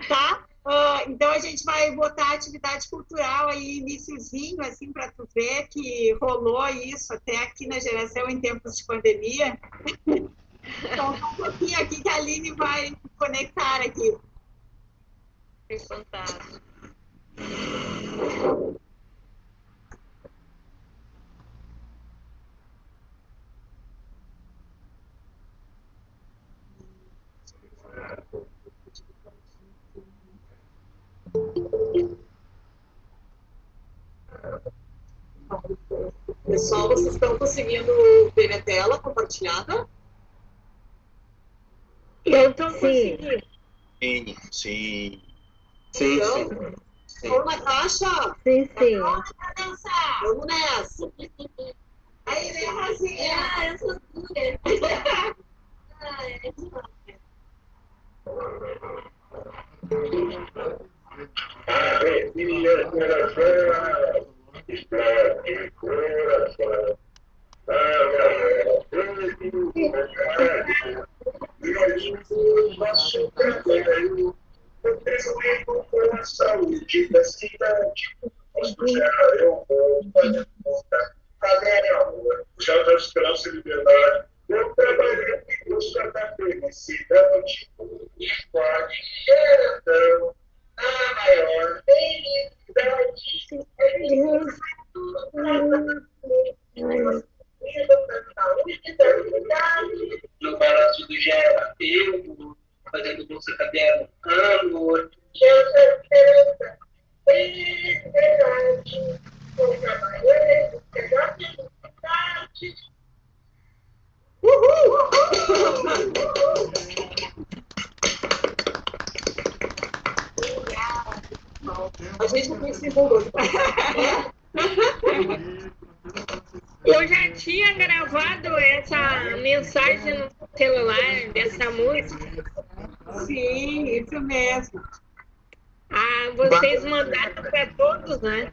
Tá? Então a gente vai botar atividade cultural aí, iniciozinho, assim, para tu ver que rolou isso até aqui na geração em tempos de pandemia. Então, um pouquinho aqui que a Aline vai conectar aqui. Que fantástico. Pessoal, vocês estão conseguindo ver a tela compartilhada? Eu estou conseguindo. Sim, sim. Sim, então, sim. Vamos, Natasha? Sim, sim. Vamos nessa. Aí, vem a Rosinha. Eu sou dura. Com a saúde da cidade. Eu vou fazer conta. Agora, amor, já da esperança e liberdade. Eu trabalhei em busca da felicidade. Escolhe Xeretão, a maior felicidade. No balanço do gera, eu fazendo bolsa caderno, amor. Eu sou esperança, felicidade. Vou trabalhar em busca da felicidade. A gente não precisa hoje. Eu já tinha gravado essa mensagem no celular dessa música. Sim, isso mesmo. Ah, vocês mandaram para todos, né?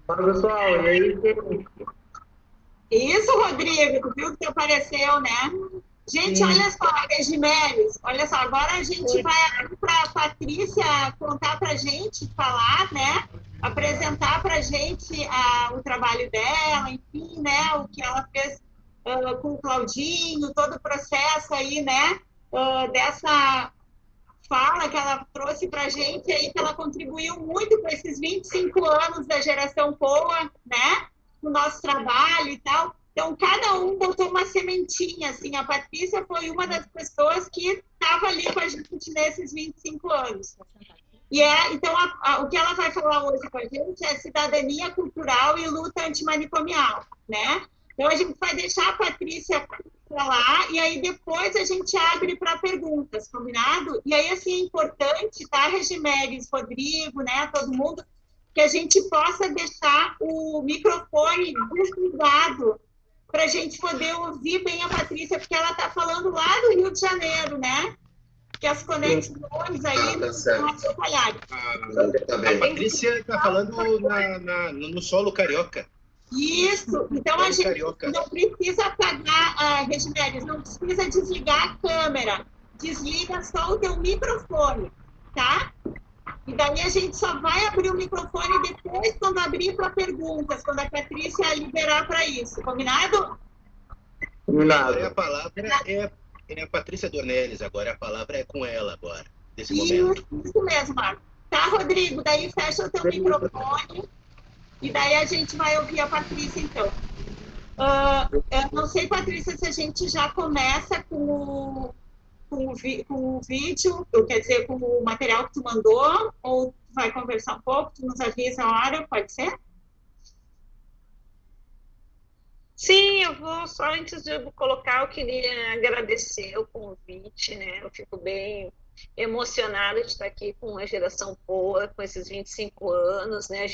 Fala, pessoal, e aí? Isso, Rodrigo, tu viu que apareceu, né? Gente, olha só, Regimeles, olha só, agora a gente vai abrir para a Patrícia contar para a gente, falar, né? Apresentar para a gente o trabalho dela, enfim, né? O que ela fez com o Claudinho, todo o processo aí, né? Dessa fala que ela trouxe para a gente aí, que ela contribuiu muito com esses 25 anos da geração Poa, né? No nosso trabalho e tal. Então, cada um botou uma sementinha, assim. A Patrícia foi uma das pessoas que estava ali com a gente nesses 25 anos. E então, o que ela vai falar hoje com a gente é cidadania cultural e luta antimanicomial, né? Então, a gente vai deixar a Patrícia falar e aí depois a gente abre para perguntas, combinado? E aí, assim, é importante, tá, Regimedes, Rodrigo, né, todo mundo, que a gente possa deixar o microfone desligado para a gente poder ouvir bem a Patrícia, porque ela está falando lá do Rio de Janeiro, né? Que as conexões aí estão atrapalhadas. A Patrícia está falando no solo carioca. Isso, então a gente não precisa apagar, Regimedes, não precisa desligar a câmera, desliga só o teu microfone, tá? E daí a gente só vai abrir o microfone depois quando abrir para perguntas, quando a Patrícia liberar para isso, combinado? Agora a palavra é a Patrícia Dornelles, agora a palavra é com ela agora, nesse momento. Isso mesmo, Marco. Tá, Rodrigo, daí fecha o teu microfone e daí a gente vai ouvir a Patrícia, então. Eu não sei, Patrícia, se a gente já começa com o vídeo, quer dizer, com o material que tu mandou, ou tu vai conversar um pouco, tu nos avisa a hora, pode ser? Sim, eu vou, só antes de eu colocar, eu queria agradecer o convite, né? Eu fico bem emocionada de estar aqui com a geração Poa, com esses 25 anos, né?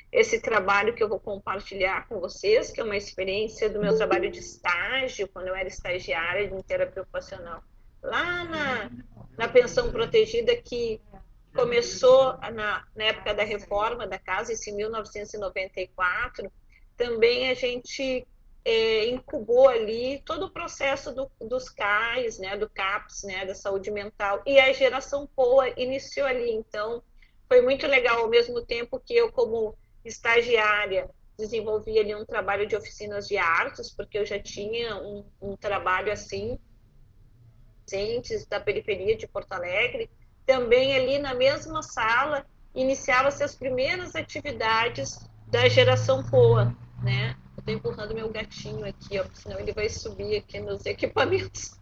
Esse trabalho que eu vou compartilhar com vocês, que é uma experiência do meu trabalho de estágio, quando eu era estagiária de terapia ocupacional, lá na pensão protegida, que começou na época da reforma da casa, isso em 1994. Também a gente incubou ali todo o processo dos CAIs, né, do CAPS, né, da saúde mental, e a geração POA iniciou ali. Então, foi muito legal, ao mesmo tempo que eu, como estagiária, desenvolvi ali um trabalho de oficinas de artes, porque eu já tinha um trabalho assim, da periferia de Porto Alegre. Também ali na mesma sala, iniciava-se as primeiras atividades da geração POA, né? Eu estou empurrando meu gatinho aqui, ó, senão ele vai subir aqui nos equipamentos.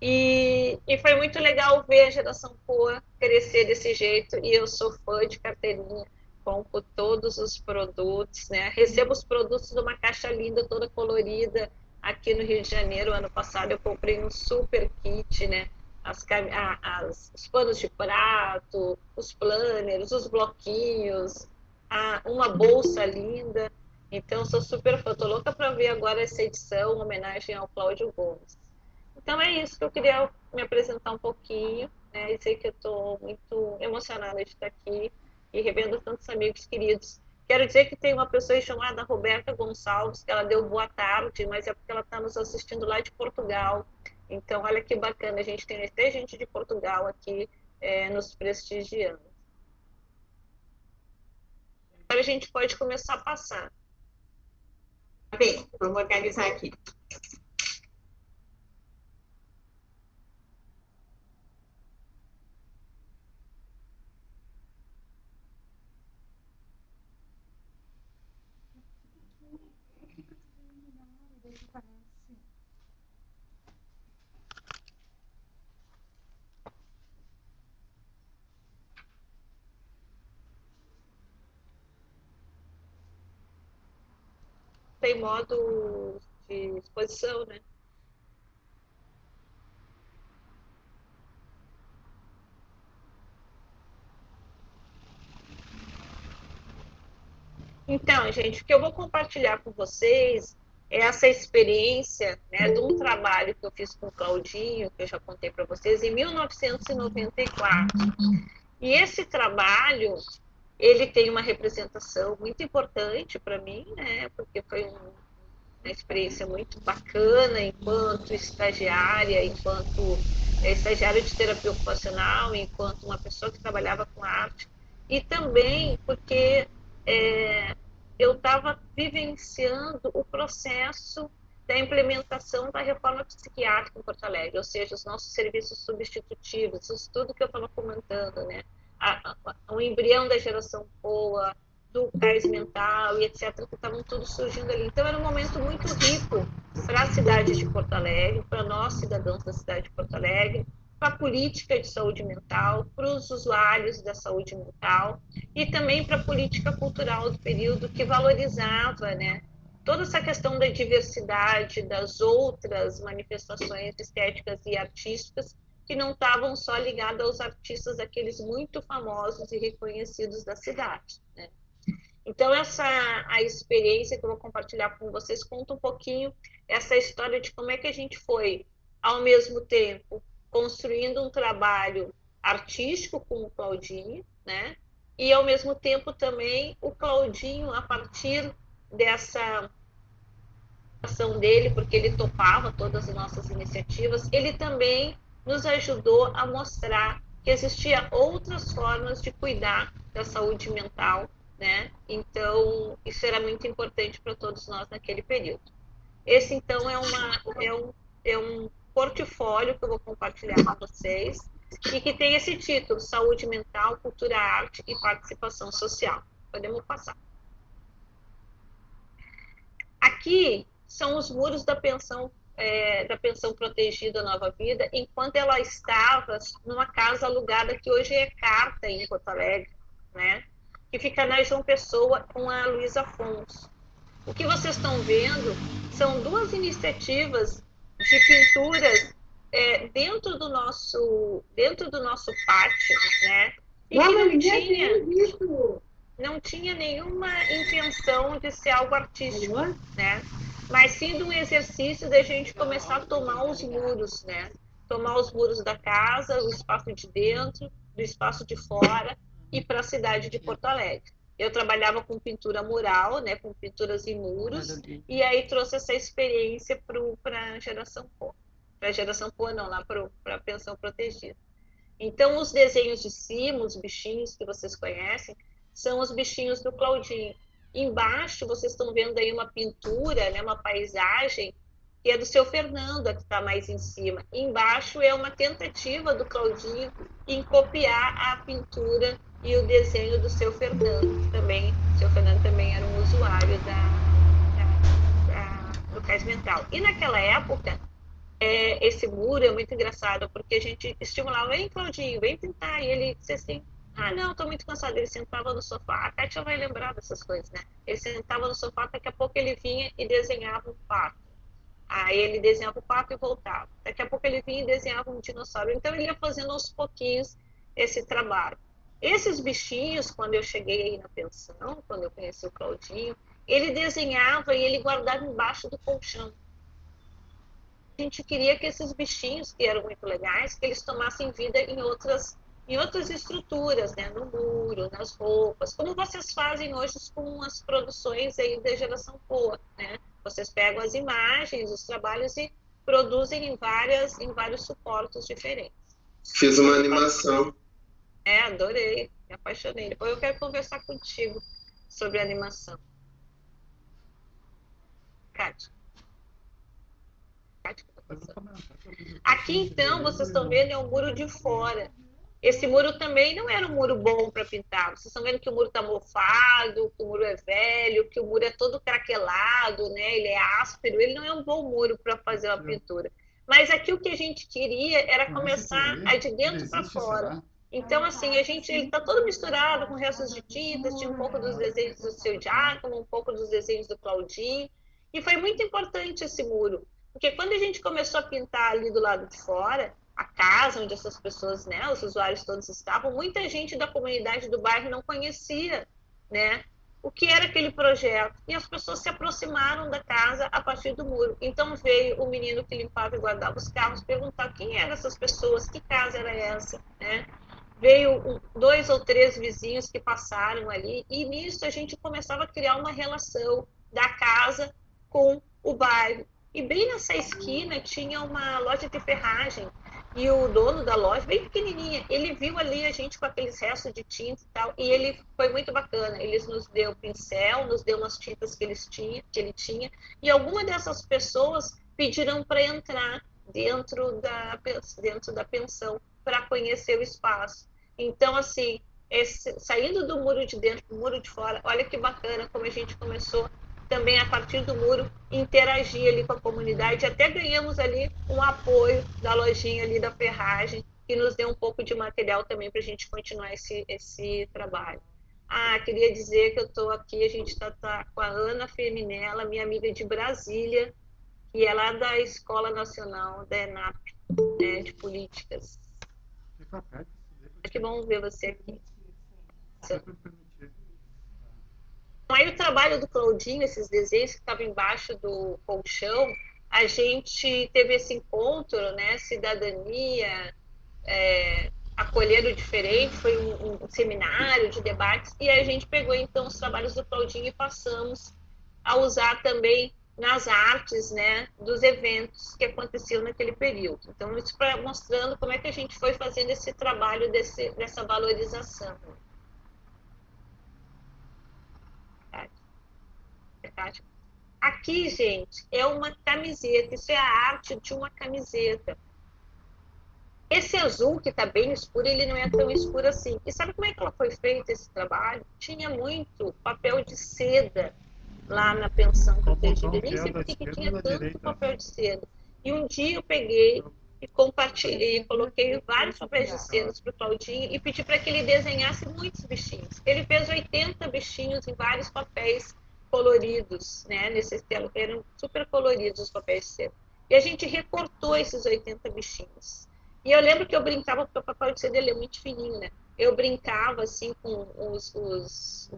E foi muito legal ver a geração POA crescer desse jeito, e eu sou fã de carteirinha, compro todos os produtos, né? Recebo os produtos numa caixa linda, toda colorida. Aqui no Rio de Janeiro, ano passado, eu comprei um super kit, né? Os panos de prato, os planners, os bloquinhos, uma bolsa linda. Então, sou super fã. Tô louca para ver agora essa edição, homenagem ao Cláudio Gomes. Então, é isso que eu queria me apresentar um pouquinho, né? E sei que eu estou muito emocionada de estar aqui e revendo tantos amigos queridos. Quero dizer que tem uma pessoa chamada Roberta Gonçalves, que ela deu boa tarde, mas é porque ela está nos assistindo lá de Portugal. Então, olha que bacana, a gente tem até gente de Portugal aqui nos prestigiando. Agora a gente pode começar a passar. Bem, vamos organizar aqui. Tem modo de exposição, né? Então, gente, o que eu vou compartilhar com vocês é essa experiência, né, de um trabalho que eu fiz com o Claudinho, que eu já contei para vocês, em 1994. E esse trabalho, ele tem uma representação muito importante para mim, né, porque foi uma experiência muito bacana enquanto estagiária, enquanto estagiária de terapia ocupacional, enquanto uma pessoa que trabalhava com arte, e também porque eu estava vivenciando o processo da implementação da reforma psiquiátrica em Porto Alegre, ou seja, os nossos serviços substitutivos, isso tudo que eu estava comentando, né? O embrião da geração POA, do CAIS mental e etc., que estavam tudo surgindo ali. Então, era um momento muito rico para a cidade de Porto Alegre, para nós, cidadãos da cidade de Porto Alegre, para a política de saúde mental, para os usuários da saúde mental e também para a política cultural do período, que valorizava, né, toda essa questão da diversidade, das outras manifestações estéticas e artísticas, que não estavam só ligadas aos artistas, aqueles muito famosos e reconhecidos da cidade, né? Então, a experiência que eu vou compartilhar com vocês conta um pouquinho essa história de como é que a gente foi, ao mesmo tempo, construindo um trabalho artístico com o Claudinho, né? E, ao mesmo tempo, também o Claudinho, a partir dessa ação dele, porque ele topava todas as nossas iniciativas, ele também nos ajudou a mostrar que existia outras formas de cuidar da saúde mental, né? Então, isso era muito importante para todos nós naquele período. Esse, então, é um portfólio que eu vou compartilhar com vocês e que tem esse título: Saúde Mental, Cultura, Arte e Participação Social. Podemos passar. Aqui são os muros da pensão protegida Nova Vida, enquanto ela estava numa casa alugada que hoje é Carta, em Porto Alegre, né? Que fica na João Pessoa, com a Luísa Afonso. O que vocês estão vendo são duas iniciativas de pinturas dentro do nosso pátio, né? E que não tinha nenhuma intenção de ser algo artístico, né? Mas sim de um exercício da gente começar a tomar os muros, né? Tomar os muros da casa, o espaço de dentro, do espaço de fora, e para a cidade de Porto Alegre. Eu trabalhava com pintura mural, né, com pinturas em muros, e aí trouxe essa experiência para a geração Poa. Para a geração Poa, não, lá para a pensão protegida. Então, os desenhos de cima, os bichinhos que vocês conhecem, são os bichinhos do Claudinho. Embaixo, vocês estão vendo aí uma pintura, né, uma paisagem, que é do seu Fernando, a que está mais em cima. Embaixo é uma tentativa do Claudinho em copiar a pintura e o desenho do seu Fernando. Também, o seu Fernando também era um usuário do cais mental. E naquela época, esse muro é muito engraçado, porque a gente estimulava, vem Claudinho, vem pintar, e ele disse assim, não, estou muito cansado. Ele sentava no sofá, a Kátia vai lembrar dessas coisas, né? Ele sentava no sofá, daqui a pouco ele vinha e desenhava um pato. Aí ele desenhava o pato e voltava. Daqui a pouco ele vinha e desenhava um dinossauro. Então ele ia fazendo aos pouquinhos esse trabalho. Esses bichinhos, quando eu cheguei aí na pensão, quando eu conheci o Claudinho, ele desenhava e ele guardava embaixo do colchão. A gente queria que esses bichinhos, que eram muito legais, que eles tomassem vida em outras estruturas, né? No muro, nas roupas, como vocês fazem hoje com as produções aí da geração Poa, né? Vocês pegam as imagens, os trabalhos e produzem em vários suportes diferentes. Fiz uma animação. Adorei, me apaixonei. Depois eu quero conversar contigo sobre animação. Kátia. Aqui, então, vocês estão vendo, é o muro de fora. Esse muro também não era um muro bom para pintar. Vocês estão vendo que o muro está mofado, que o muro é velho, que o muro é todo craquelado, né? Ele é áspero. Ele não é um bom muro para fazer uma pintura. Mas aqui o que a gente queria era começar a de dentro para fora. Então, assim, ele está todo misturado com restos de tintas, tinha um pouco dos desenhos do seu Giacomo, um pouco dos desenhos do Claudinho. E foi muito importante esse muro. Porque quando a gente começou a pintar ali do lado de fora, a casa onde essas pessoas, né, os usuários todos estavam, muita gente da comunidade do bairro não conhecia, né, o que era aquele projeto. E as pessoas se aproximaram da casa a partir do muro. Então veio o menino que limpava e guardava os carros perguntar quem eram essas pessoas, que casa era essa, né? Veio 2 ou 3 vizinhos que passaram ali, e nisso a gente começava a criar uma relação da casa com o bairro. E bem nessa esquina tinha uma loja de ferragem, e o dono da loja, bem pequenininha, ele viu ali a gente com aqueles restos de tinta e tal, e ele foi muito bacana. Ele nos deu pincel, nos deu umas tintas que ele tinha, e algumas dessas pessoas pediram para entrar dentro da pensão para conhecer o espaço. Então, assim, saindo do muro de dentro para o muro de fora, olha que bacana como a gente começou também, a partir do muro, interagir ali com a comunidade. Até ganhamos ali um apoio da lojinha ali da ferragem, que nos deu um pouco de material também para a gente continuar esse trabalho. Queria dizer que eu estou aqui, a gente está com a Ana Feminella, minha amiga de Brasília, que é lá da Escola Nacional da ENAP, né, de Políticas. Que bom ver você aqui. Aí o trabalho do Claudinho, esses desenhos que estavam embaixo do colchão, a gente teve esse encontro, né, cidadania, acolher o diferente, foi um seminário de debates, e a gente pegou então os trabalhos do Claudinho e passamos a usar também nas artes, né, dos eventos que aconteciam naquele período. Então, isso mostrando como é que a gente foi fazendo esse trabalho dessa valorização. Aqui, gente, é uma camiseta, isso é a arte de uma camiseta. Esse azul que está bem escuro, ele não é tão escuro assim. E sabe como é que ela foi feita, esse trabalho? Tinha muito papel de seda lá na pensão protegida. Nem sei por que tinha tanto papel de seda. E um dia eu peguei e compartilhei, coloquei vários papéis de seda para o Claudinho e pedi para que ele desenhasse muitos bichinhos. Ele fez 80 bichinhos em vários papéis coloridos, né? Eram super coloridos os papéis de seda. E a gente recortou esses 80 bichinhos. E eu lembro que eu brincava, porque o papel de seda ele é muito fininho, né? Eu brincava assim com os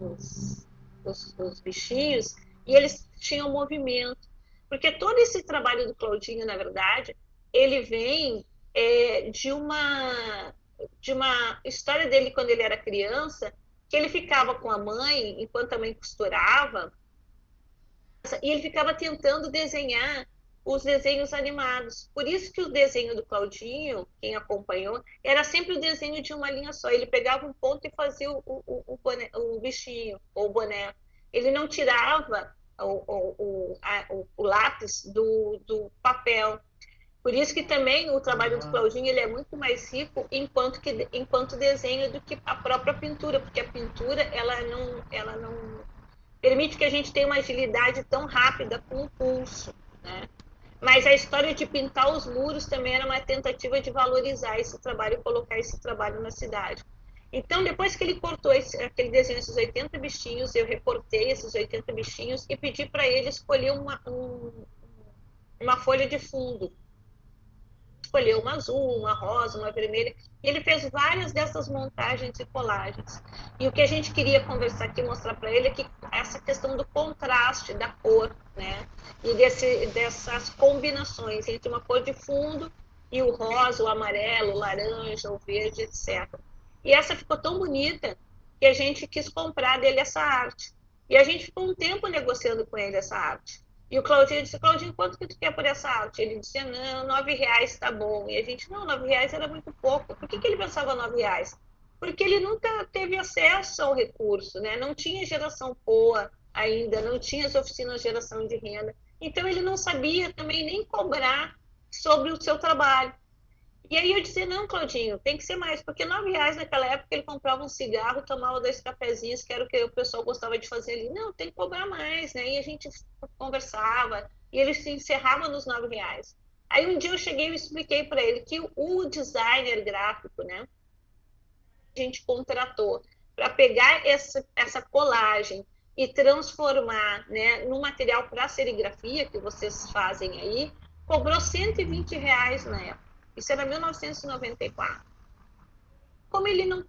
bichinhos, e eles tinham movimento. Porque todo esse trabalho do Claudinho, na verdade, ele vem de uma história dele quando ele era criança, que ele ficava com a mãe, enquanto a mãe costurava, e ele ficava tentando desenhar os desenhos animados. Por isso que o desenho do Claudinho, quem acompanhou, era sempre o desenho de uma linha só. Ele pegava um ponto e fazia o bichinho, ou o boneco. Ele não tirava o lápis do papel. Por isso que também o trabalho do Claudinho ele é muito mais rico enquanto desenho do que a própria pintura, porque a pintura ela não permite que a gente tenha uma agilidade tão rápida com o pulso, né? Mas a história de pintar os muros também era uma tentativa de valorizar esse trabalho e colocar esse trabalho na cidade. Então, depois que ele cortou aquele desenho, esses 80 bichinhos, eu recortei esses 80 bichinhos e pedi para ele escolher uma folha de fundo. Escolheu uma azul, uma rosa, uma vermelha, e ele fez várias dessas montagens e colagens. E o que a gente queria conversar aqui, mostrar para ele, é que essa questão do contraste da cor, né? E dessas combinações entre uma cor de fundo e o rosa, o amarelo, o laranja, o verde, etc. E essa ficou tão bonita que a gente quis comprar dele essa arte. E a gente ficou um tempo negociando com ele essa arte. E o Claudinho disse, Claudinho, quanto que tu quer por essa arte? Ele disse, não, R$9 tá bom. E a gente, não, R$9 era muito pouco. Por que ele pensava R$9? Porque ele nunca teve acesso ao recurso, né? Não tinha geração POA ainda, não tinha as oficinas de geração de renda. Então, ele não sabia também nem cobrar sobre o seu trabalho. E aí eu disse, não, Claudinho, tem que ser mais, porque R$9 naquela época ele comprava um cigarro, tomava 2 cafezinhos, que era o que o pessoal gostava de fazer ali. Não, tem que cobrar mais, né? E a gente conversava, e ele se encerrava nos R$9. Aí um dia eu cheguei e expliquei para ele que o designer gráfico, né, a gente contratou para pegar essa colagem e transformar, né, no material para serigrafia que vocês fazem aí, cobrou R$120 na época. Isso era 1994. Como ele não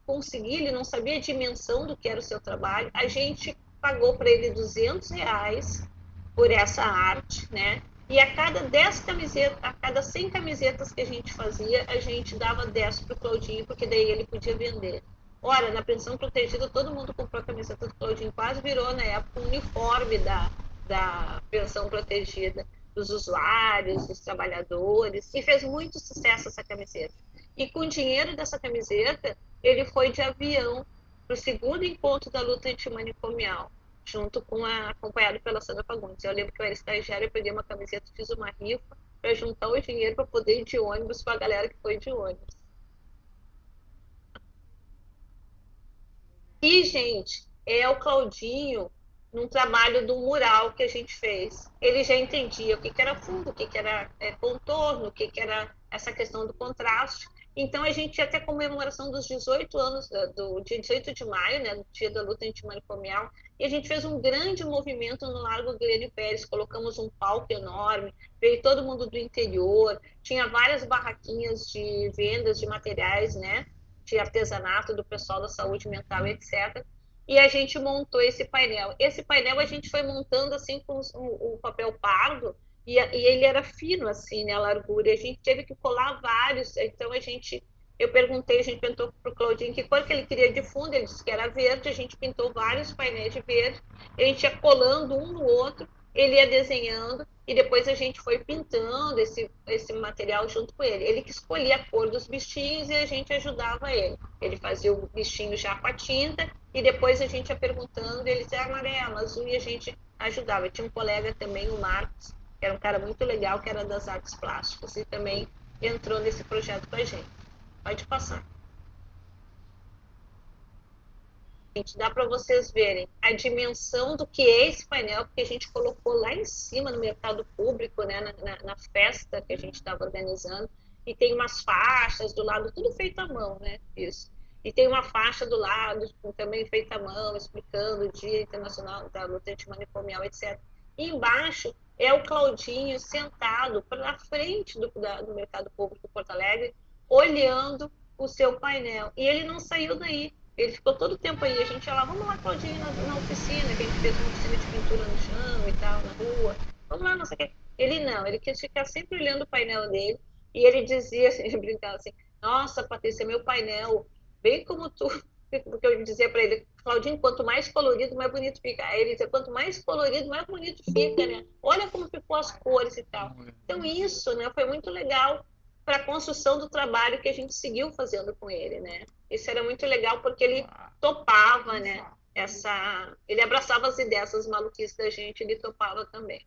conseguia, ele não sabia a dimensão do que era o seu trabalho, a gente pagou para ele R$200 por essa arte, né? E a cada 10 camisetas, a cada 100 camisetas que a gente fazia, a gente dava 10 para o Claudinho, porque daí ele podia vender. Ora, na pensão protegida, todo mundo comprou a camiseta do Claudinho, quase virou, na época, um uniforme da pensão protegida, dos usuários, dos trabalhadores, e fez muito sucesso essa camiseta. E com o dinheiro dessa camiseta, ele foi de avião para o segundo encontro da luta antimanicomial, acompanhado pela Sandra Fagundes. Eu lembro que eu era estagiária, eu peguei uma camiseta, fiz uma rifa para juntar o dinheiro para poder ir de ônibus para a galera que foi de ônibus. E, gente, é o Claudinho num trabalho do mural que a gente fez. Ele já entendia o que era fundo, o que era contorno, o que era essa questão do contraste. Então, a gente ia até a comemoração dos 18 anos, do dia 18 de maio, né, do dia da luta antimanicomial, e a gente fez um grande movimento no Largo Glênio Pérez, colocamos um palco enorme, veio todo mundo do interior, tinha várias barraquinhas de vendas de materiais, né, de artesanato do pessoal da saúde mental, etc., e a gente montou esse painel. Esse painel a gente foi montando assim com o papel pardo, e ele era fino assim, né, a largura, e a gente teve que colar vários. Então a gente pintou para o Claudinho que cor que ele queria de fundo, ele disse que era verde, a gente pintou vários painéis de verde, a gente ia colando um no outro, ele ia desenhando, e depois a gente foi pintando esse material junto com ele. Ele que escolhia a cor dos bichinhos e a gente ajudava ele. Ele fazia o bichinho já com a tinta, e depois a gente ia perguntando, ele dizia amarelo, azul, e a gente ajudava. Tinha um colega também, o Marcos, que era um cara muito legal, que era das artes plásticas, e também entrou nesse projeto com a gente. Pode passar. Gente, dá para vocês verem a dimensão do que é esse painel, porque a gente colocou lá em cima no mercado público, né, na festa que a gente estava organizando, e tem umas faixas do lado, tudo feito à mão, né, isso. E tem uma faixa do lado, também feita à mão, explicando o Dia Internacional da Luta Antimanicomial, etc. E embaixo é o Claudinho sentado na frente do mercado público de Porto Alegre, olhando o seu painel. E ele não saiu daí. Ele ficou todo o tempo aí. A gente ia lá, vamos lá, Claudinho, na oficina, que a gente fez uma oficina de pintura no chão e tal, na rua. Vamos lá, não sei o quê. Ele não, ele quis ficar sempre olhando o painel dele. E ele dizia, assim, ele brincava assim, nossa, Patrícia, meu painel, bem como tu porque eu dizia para ele, Claudinho, quanto mais colorido, mais bonito fica. Aí ele dizia, quanto mais colorido, mais bonito fica, né? Olha como ficou as cores e tal. Então isso, né, foi muito legal para a construção do trabalho que a gente seguiu fazendo com ele, né? Isso era muito legal porque ele topava, né? Ele abraçava as ideias, as maluquices da gente, ele topava também.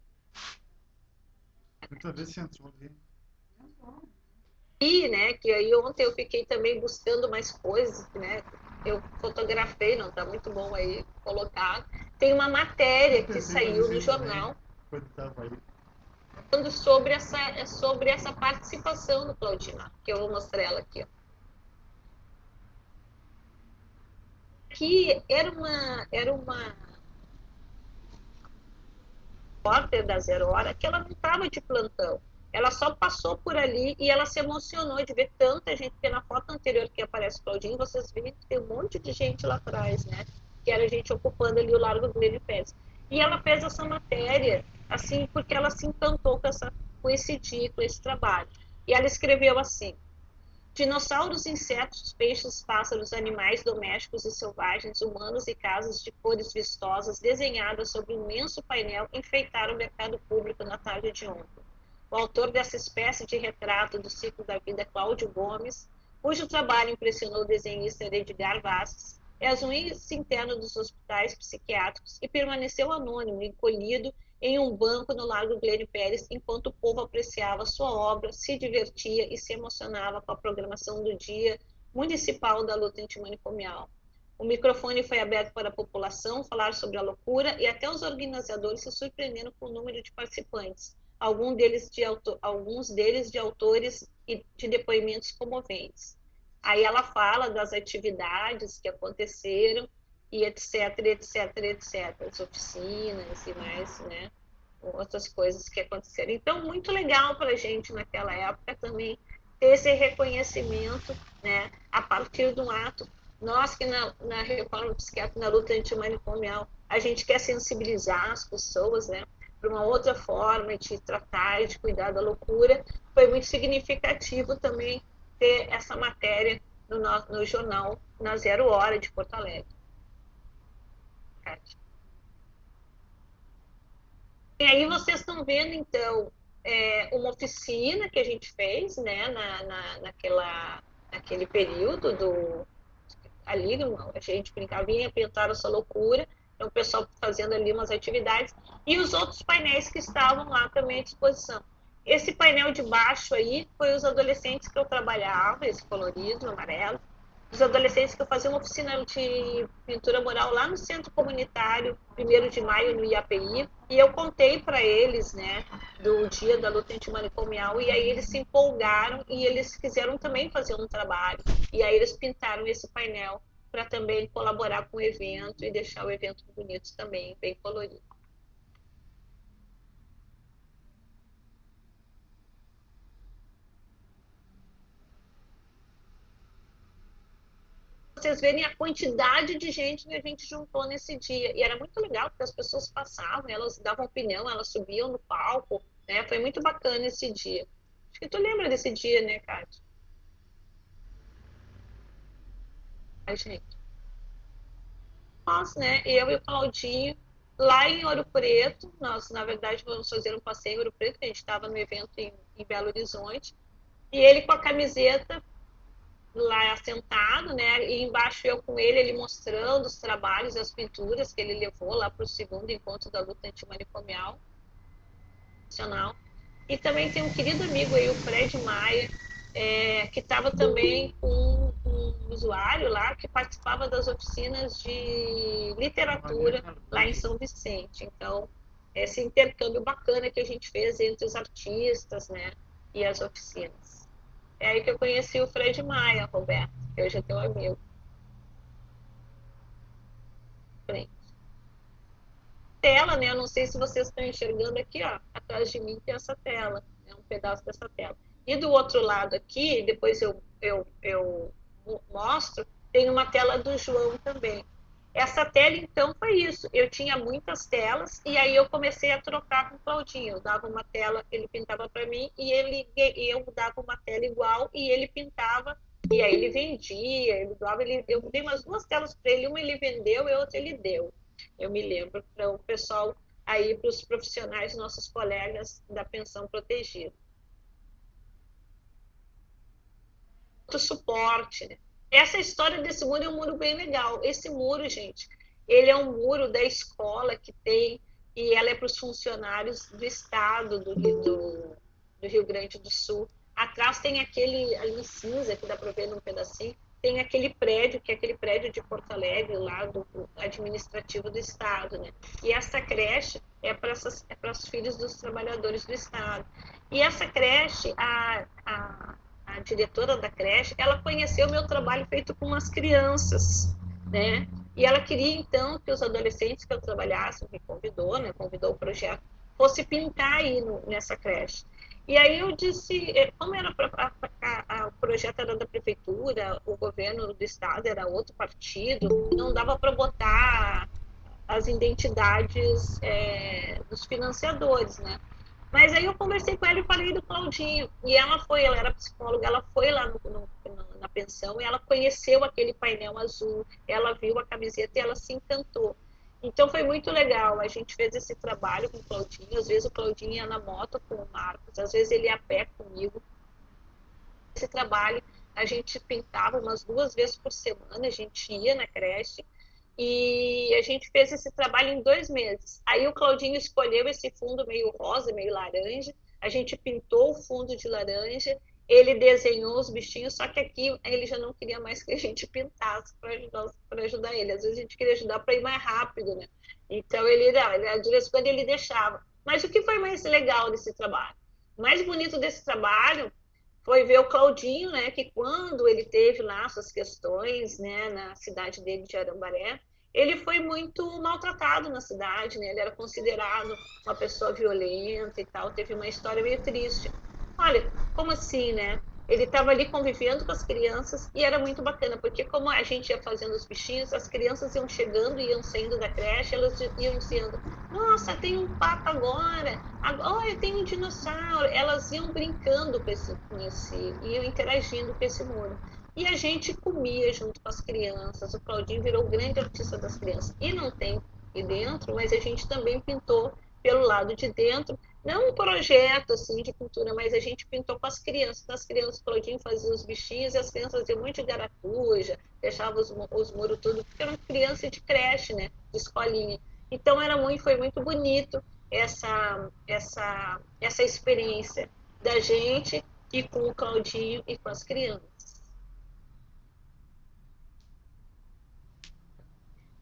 Muitas vezes você entrou ali. E, né, que aí ontem eu fiquei também buscando mais coisas, né? Eu fotografei, não tá muito bom aí colocar. Tem uma matéria que saiu no jornal falando sobre essa participação do Claudinho, que eu vou mostrar ela aqui, ó. Que era uma repórter da Zero Hora que ela não estava de plantão. Ela só passou por ali e ela se emocionou de ver tanta gente, porque na foto anterior que aparece o Claudinho, vocês veem que tem um monte de gente lá atrás, né? Que era gente ocupando ali o Largo do Glênio Pérez. E ela fez essa matéria, assim, porque ela se encantou com esse dia, com esse trabalho. E ela escreveu assim: dinossauros, insetos, peixes, pássaros, animais domésticos e selvagens, humanos e casas de cores vistosas desenhadas sobre um imenso painel enfeitaram o mercado público na tarde de ontem. O autor dessa espécie de retrato do ciclo da vida, Cláudio Gomes, cujo trabalho impressionou o desenhista Edgar Vasques, é azuis interno dos hospitais psiquiátricos e permaneceu anônimo, encolhido em um banco no Largo Glênio Pérez, enquanto o povo apreciava sua obra, se divertia e se emocionava com a programação do Dia Municipal da Luta Antimanicomial. O microfone foi aberto para a população falar sobre a loucura e até os organizadores se surpreenderam com o número de participantes, alguns deles de autores e de depoimentos comoventes. Aí ela fala das atividades que aconteceram e etc, etc, etc, as oficinas e mais, né, outras coisas que aconteceram. Então, muito legal para a gente naquela época também ter esse reconhecimento, né, a partir do ato. Nós que na reforma psiquiátrica, na luta antimanicomial, a gente quer sensibilizar as pessoas, né, para uma outra forma de tratar, de cuidar da loucura. Foi muito significativo também ter essa matéria no jornal, na Zero Hora de Porto Alegre. E aí vocês estão vendo, então, uma oficina que a gente fez, né, naquele período ali, a gente brincava, vinha pintar essa loucura, então o pessoal fazendo ali umas atividades, e os outros painéis que estavam lá também à disposição. Esse painel de baixo aí foi os adolescentes que eu trabalhava, esse colorido, amarelo, os adolescentes que eu fazia uma oficina de pintura mural lá no Centro Comunitário, 1º de maio, no IAPI, e eu contei para eles, né, do Dia da Luta Antimanicomial, e aí eles se empolgaram e eles quiseram também fazer um trabalho, e aí eles pintaram esse painel para também colaborar com o evento e deixar o evento bonito também, bem colorido. Vocês verem a quantidade de gente que a gente juntou nesse dia. E era muito legal, porque as pessoas passavam, elas davam opinião, elas subiam no palco, né? Foi muito bacana esse dia. Acho que tu lembra desse dia, né, Kátia? A gente. Nós, né? Eu e o Claudinho, lá em Ouro Preto, nós, na verdade, vamos fazer um passeio em Ouro Preto, que a gente estava no evento em Belo Horizonte, e ele com a camiseta lá sentado, né? E embaixo eu com ele mostrando os trabalhos, as pinturas que ele levou lá para o 2º encontro da luta antimanicomial nacional. E também tem um querido amigo aí, o Fred Maia, que estava também com um usuário lá que participava das oficinas de literatura lá em São Vicente. Então, esse intercâmbio bacana que a gente fez entre os artistas, né? E as oficinas. É aí que eu conheci o Fred Maia, Roberto, que hoje é teu amigo. Tela, né? Eu não sei se vocês estão enxergando aqui, ó. Atrás de mim tem essa tela, né? Um pedaço dessa tela. E do outro lado aqui, depois eu mostro, tem uma tela do João também. Essa tela, então, foi isso. Eu tinha muitas telas e aí eu comecei a trocar com o Claudinho. Eu dava uma tela, ele pintava para mim e eu dava uma tela igual e ele pintava E aí ele vendia, ele doava, eu dei umas 2 telas para ele, uma ele vendeu e outra ele deu. Eu me lembro para o pessoal aí, para os profissionais, nossos colegas da pensão protegida. Outro suporte, né? Essa história desse muro é um muro bem legal. Esse muro, gente, ele é um muro da escola que tem, e ela é para os funcionários do estado do Rio Grande do Sul. Atrás tem aquele ali em cinza, que dá para ver num pedacinho, tem aquele prédio, que é aquele prédio de Porto Alegre, lá do administrativo do estado, né? E essa creche é para os filhos dos trabalhadores do estado. E essa creche, a diretora da creche, ela conheceu o meu trabalho feito com as crianças, né? E ela queria, então, que os adolescentes que eu trabalhasse, me convidou, né? Convidou o projeto, fosse pintar aí nessa creche. E aí eu disse, como era o projeto era da prefeitura, o governo do estado era outro partido, não dava para botar as identidades dos financiadores, né? Mas aí eu conversei com ela e falei do Claudinho. E ela era psicóloga, ela foi lá na pensão e ela conheceu aquele painel azul, ela viu a camiseta e ela se encantou. Então foi muito legal, a gente fez esse trabalho com o Claudinho, às vezes o Claudinho ia na moto com o Marcos, às vezes ele ia a pé comigo. Esse trabalho a gente pintava umas 2 vezes por semana, a gente ia na creche, e a gente fez esse trabalho em 2 meses. Aí o Claudinho escolheu esse fundo meio rosa, meio laranja, a gente pintou o fundo de laranja, ele desenhou os bichinhos, só que aqui ele já não queria mais que a gente pintasse para ajudar ele. Às vezes a gente queria ajudar para ir mais rápido, né? Então de vez em quando ele deixava. Mas o que foi mais legal desse trabalho? O mais bonito desse trabalho foi ver o Claudinho, né, que quando ele teve lá suas questões, né, na cidade dele de Arambaré, ele foi muito maltratado na cidade, né, ele era considerado uma pessoa violenta e tal, teve uma história meio triste. Olha, como assim, né? Ele estava ali convivendo com as crianças e era muito bacana, porque como a gente ia fazendo os bichinhos, as crianças iam chegando e iam saindo da creche, elas iam dizendo, nossa, tem um pato agora, olha, tem um dinossauro. Elas iam brincando iam interagindo com esse muro. E a gente comia junto com as crianças, o Claudinho virou o grande artista das crianças. E não tem aqui dentro, mas a gente também pintou pelo lado de dentro, não um projeto assim de pintura, mas a gente pintou com as crianças. As crianças, o Claudinho fazia os bichinhos e as crianças faziam muito de garatuja, deixavam os muros tudo, porque eram crianças de creche, né, de escolinha. Então foi muito bonito essa experiência da gente e com o Claudinho e com as crianças.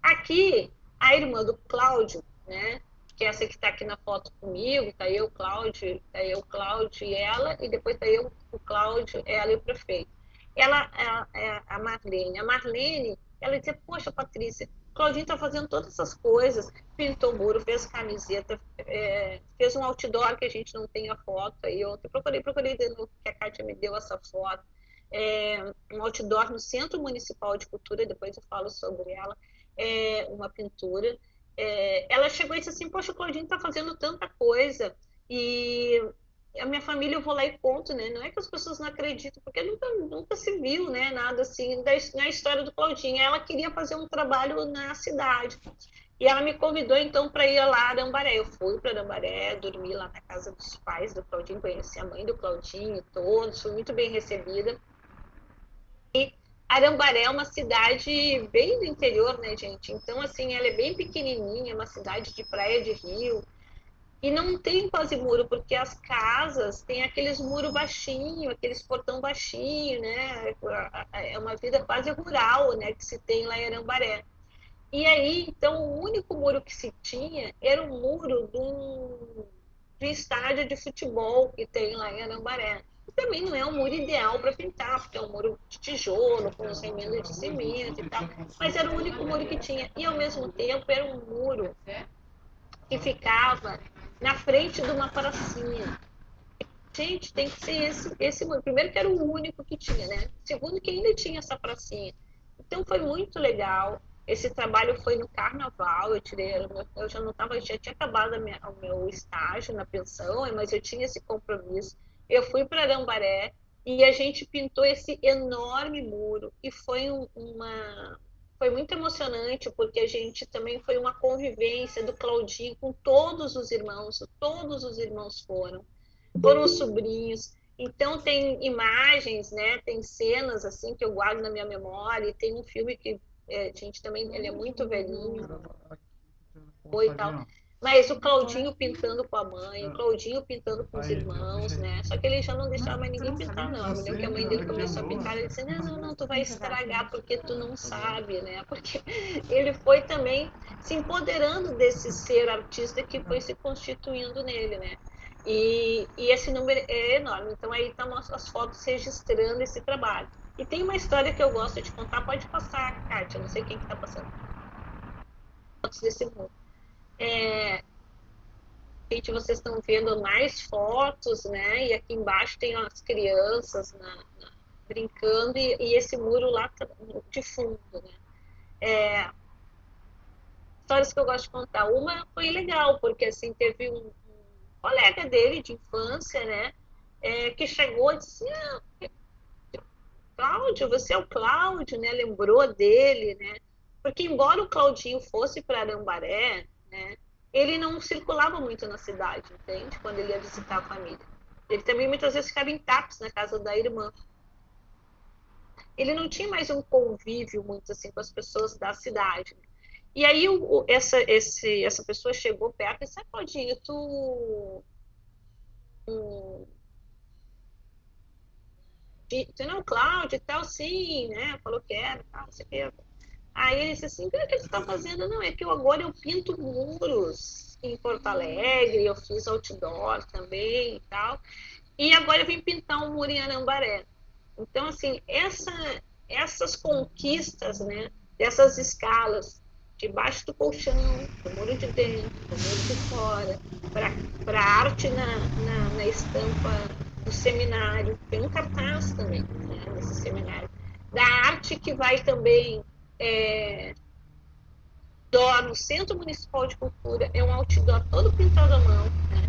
Aqui, a irmã do Cláudio, né, que é essa que está aqui na foto comigo, está eu, Cláudio, e ela, e depois está eu, o Cláudio, ela e o prefeito. Ela é a Marlene. A Marlene, ela dizia, poxa, Patrícia, o Claudinho está fazendo todas essas coisas, pintou muro, fez camiseta, fez um outdoor que a gente não tem a foto aí. Eu procurei de novo, que a Kátia me deu essa foto. Um outdoor no Centro Municipal de Cultura, depois eu falo sobre ela, uma pintura. Ela chegou e disse assim, poxa, o Claudinho está fazendo tanta coisa, e a minha família eu vou lá e conto, né? Não é que as pessoas não acreditam, porque nunca se viu, né, nada assim na história do Claudinho. Ela queria fazer um trabalho na cidade. E ela me convidou, então, para ir lá a Arambaré. Eu fui para Arambaré, dormi lá na casa dos pais do Claudinho, conheci a mãe do Claudinho e todos, fui muito bem recebida. E Arambaré é uma cidade bem do interior, né, gente? Então, assim, ela é bem pequenininha, é uma cidade de praia de rio. E não tem quase muro, porque as casas têm aqueles muros baixinhos, aqueles portão baixinho, né? É uma vida quase rural, né, que se tem lá em Arambaré. E aí, então, o único muro que se tinha era o muro de um estádio de futebol que tem lá em Arambaré. E também não é um muro ideal para pintar, porque é um muro de tijolo, com os remendos de cimento e tal. Mas era o único muro que tinha. E, ao mesmo tempo, era um muro que ficava na frente de uma pracinha. Gente, tem que ser esse muro. Primeiro que era o único que tinha, né? Segundo que ainda tinha essa pracinha. Então foi muito legal. Esse trabalho foi no carnaval, eu já não estava, já tinha acabado o meu estágio na pensão, mas eu tinha esse compromisso. Eu fui para Arambaré E a gente pintou esse enorme muro e foi foi muito emocionante, porque a gente também foi uma convivência do Claudinho com todos os irmãos foram os sobrinhos. Então tem imagens, né? Tem cenas assim que eu guardo na minha memória. E tem um filme que a gente também, ele é muito velhinho, foi e tal. Mas o Claudinho pintando com a mãe, o Claudinho pintando com os irmãos, né? Só que ele já não deixava mais ninguém pintar, não. Eu me lembro que a mãe dele começou a pintar, ele disse, não, tu vai estragar porque tu não sabe, né? Porque ele foi também se empoderando desse ser artista que foi se constituindo nele, né? E esse número é enorme. Então aí estão as fotos registrando esse trabalho. E tem uma história que eu gosto de contar, pode passar, Kátia, não sei quem que está passando. Fotos desse mundo. Gente, vocês estão vendo mais fotos, né? E aqui embaixo tem as crianças brincando e esse muro lá de fundo, né? Histórias que eu gosto de contar. Uma foi legal, porque assim, teve um colega dele de infância, né? Que chegou e disse, Cláudio, você é o Cláudio, né? Lembrou dele, né? Porque embora o Claudinho fosse para Arambaré, né? Ele não circulava muito na cidade, entende? Quando ele ia visitar a família. Ele também muitas vezes ficava em TAPS, na casa da irmã. Ele não tinha mais um convívio muito assim com as pessoas da cidade. E aí essa pessoa chegou perto e disse, Claudinho, tu não, Cláudio e tal, sim, né? Falou que era, tal, não sei o que. Aí ele disse assim, o que você está fazendo? Não, é que agora eu pinto muros em Porto Alegre, eu fiz outdoor também e tal. E agora eu vim pintar um muro em Arambaré. Então, assim, essas conquistas, né, dessas escalas, debaixo do colchão, do muro de dentro, do muro de fora, para a arte na estampa do seminário. Tem um cartaz também, né, nesse seminário. Da arte que vai também no Centro Municipal de Cultura, é um outdoor todo pintado à mão, né,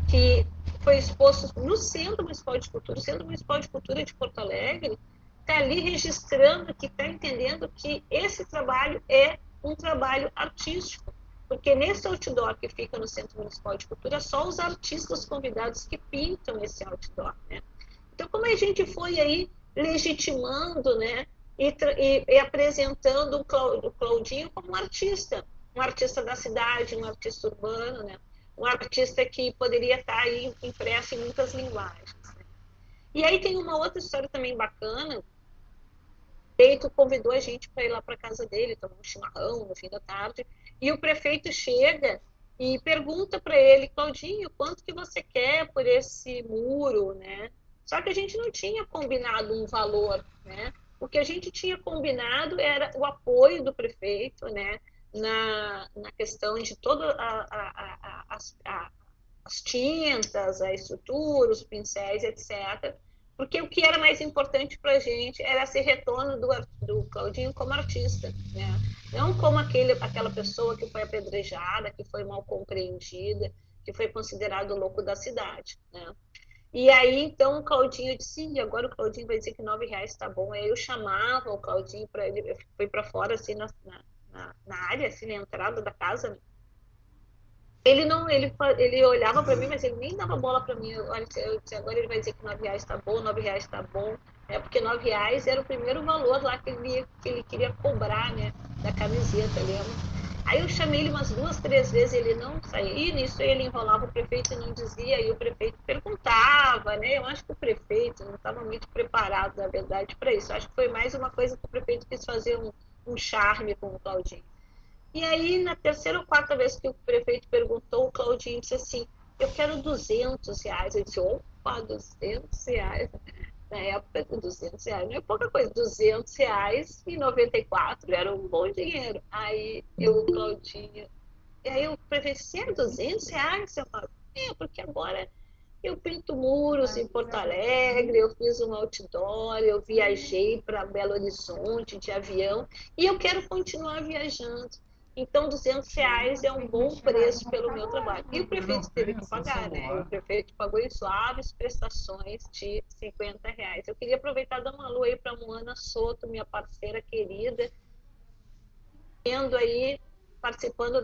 que foi exposto no Centro Municipal de Cultura. O Centro Municipal de Cultura de Porto Alegre está ali registrando, que está entendendo que esse trabalho é um trabalho artístico, porque nesse outdoor que fica no Centro Municipal de Cultura, só os artistas convidados que pintam esse outdoor, né? Então, como a gente foi aí legitimando, né, e apresentando o Claudinho como um artista da cidade, um artista urbano, né? Um artista que poderia estar aí impresso em muitas linguagens. Né? E aí tem uma outra história também bacana. O prefeito convidou a gente para ir lá para casa dele, tomar um chimarrão no fim da tarde, e o prefeito chega e pergunta para ele, Claudinho, quanto que você quer por esse muro, né? Só que a gente não tinha combinado um valor, né? O que a gente tinha combinado era o apoio do prefeito, né? Na questão de todas as tintas, a estrutura, os pincéis, etc. Porque o que era mais importante para a gente era esse retorno do Claudinho como artista, né? Não como aquela pessoa que foi apedrejada, que foi mal compreendida, que foi considerado o louco da cidade, né? E aí, então, o Claudinho disse, agora o Claudinho vai dizer que R$9 está bom. Aí eu chamava o Claudinho para ele, eu fui para fora, assim, na área, assim, na entrada da casa. Ele olhava para mim, mas ele nem dava bola para mim. Eu disse, agora ele vai dizer que R$9 está bom, R$9 está bom. Porque R$9 era o primeiro valor lá que ele queria cobrar, né, da camiseta, lembra? Aí eu chamei ele umas 2, 3 vezes, ele não saía. E nisso ele enrolava o prefeito e não dizia, e o prefeito perguntava, né? Eu acho que o prefeito não estava muito preparado, na verdade, para isso. Eu acho que foi mais uma coisa que o prefeito quis fazer um charme com o Claudinho. E aí, na terceira ou quarta vez que o prefeito perguntou, o Claudinho disse assim, eu quero R$200. Eu disse, opa, R$200. Na época, R$200 não é pouca coisa. R$200 em 94 era um bom dinheiro. Aí o Claudinho... E aí o prefeito disse, R$200, seu Paulo? Porque agora eu pinto muros em Porto Alegre, eu fiz um outdoor, eu viajei para Belo Horizonte de avião e eu quero continuar viajando. Então, R$ 200 é um bom preço pelo meu trabalho. E o prefeito teve que pagar, né? O prefeito pagou em suaves prestações de R$ 50. Eu queria aproveitar e dar uma alô aí para a Moana Soto, minha parceira querida, vendo aí, participando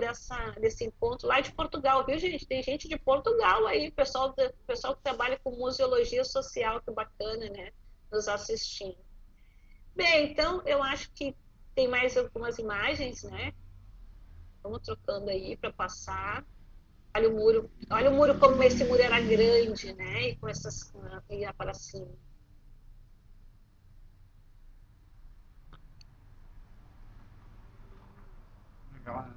desse encontro lá de Portugal, viu, gente? Tem gente de Portugal aí, pessoal que trabalha com museologia social, que bacana, né? Nos assistindo. Bem, então, eu acho que tem mais algumas imagens, né? Vamos trocando aí para passar. Olha o muro como esse muro era grande, né? E com essas ia para cima. Legal, né?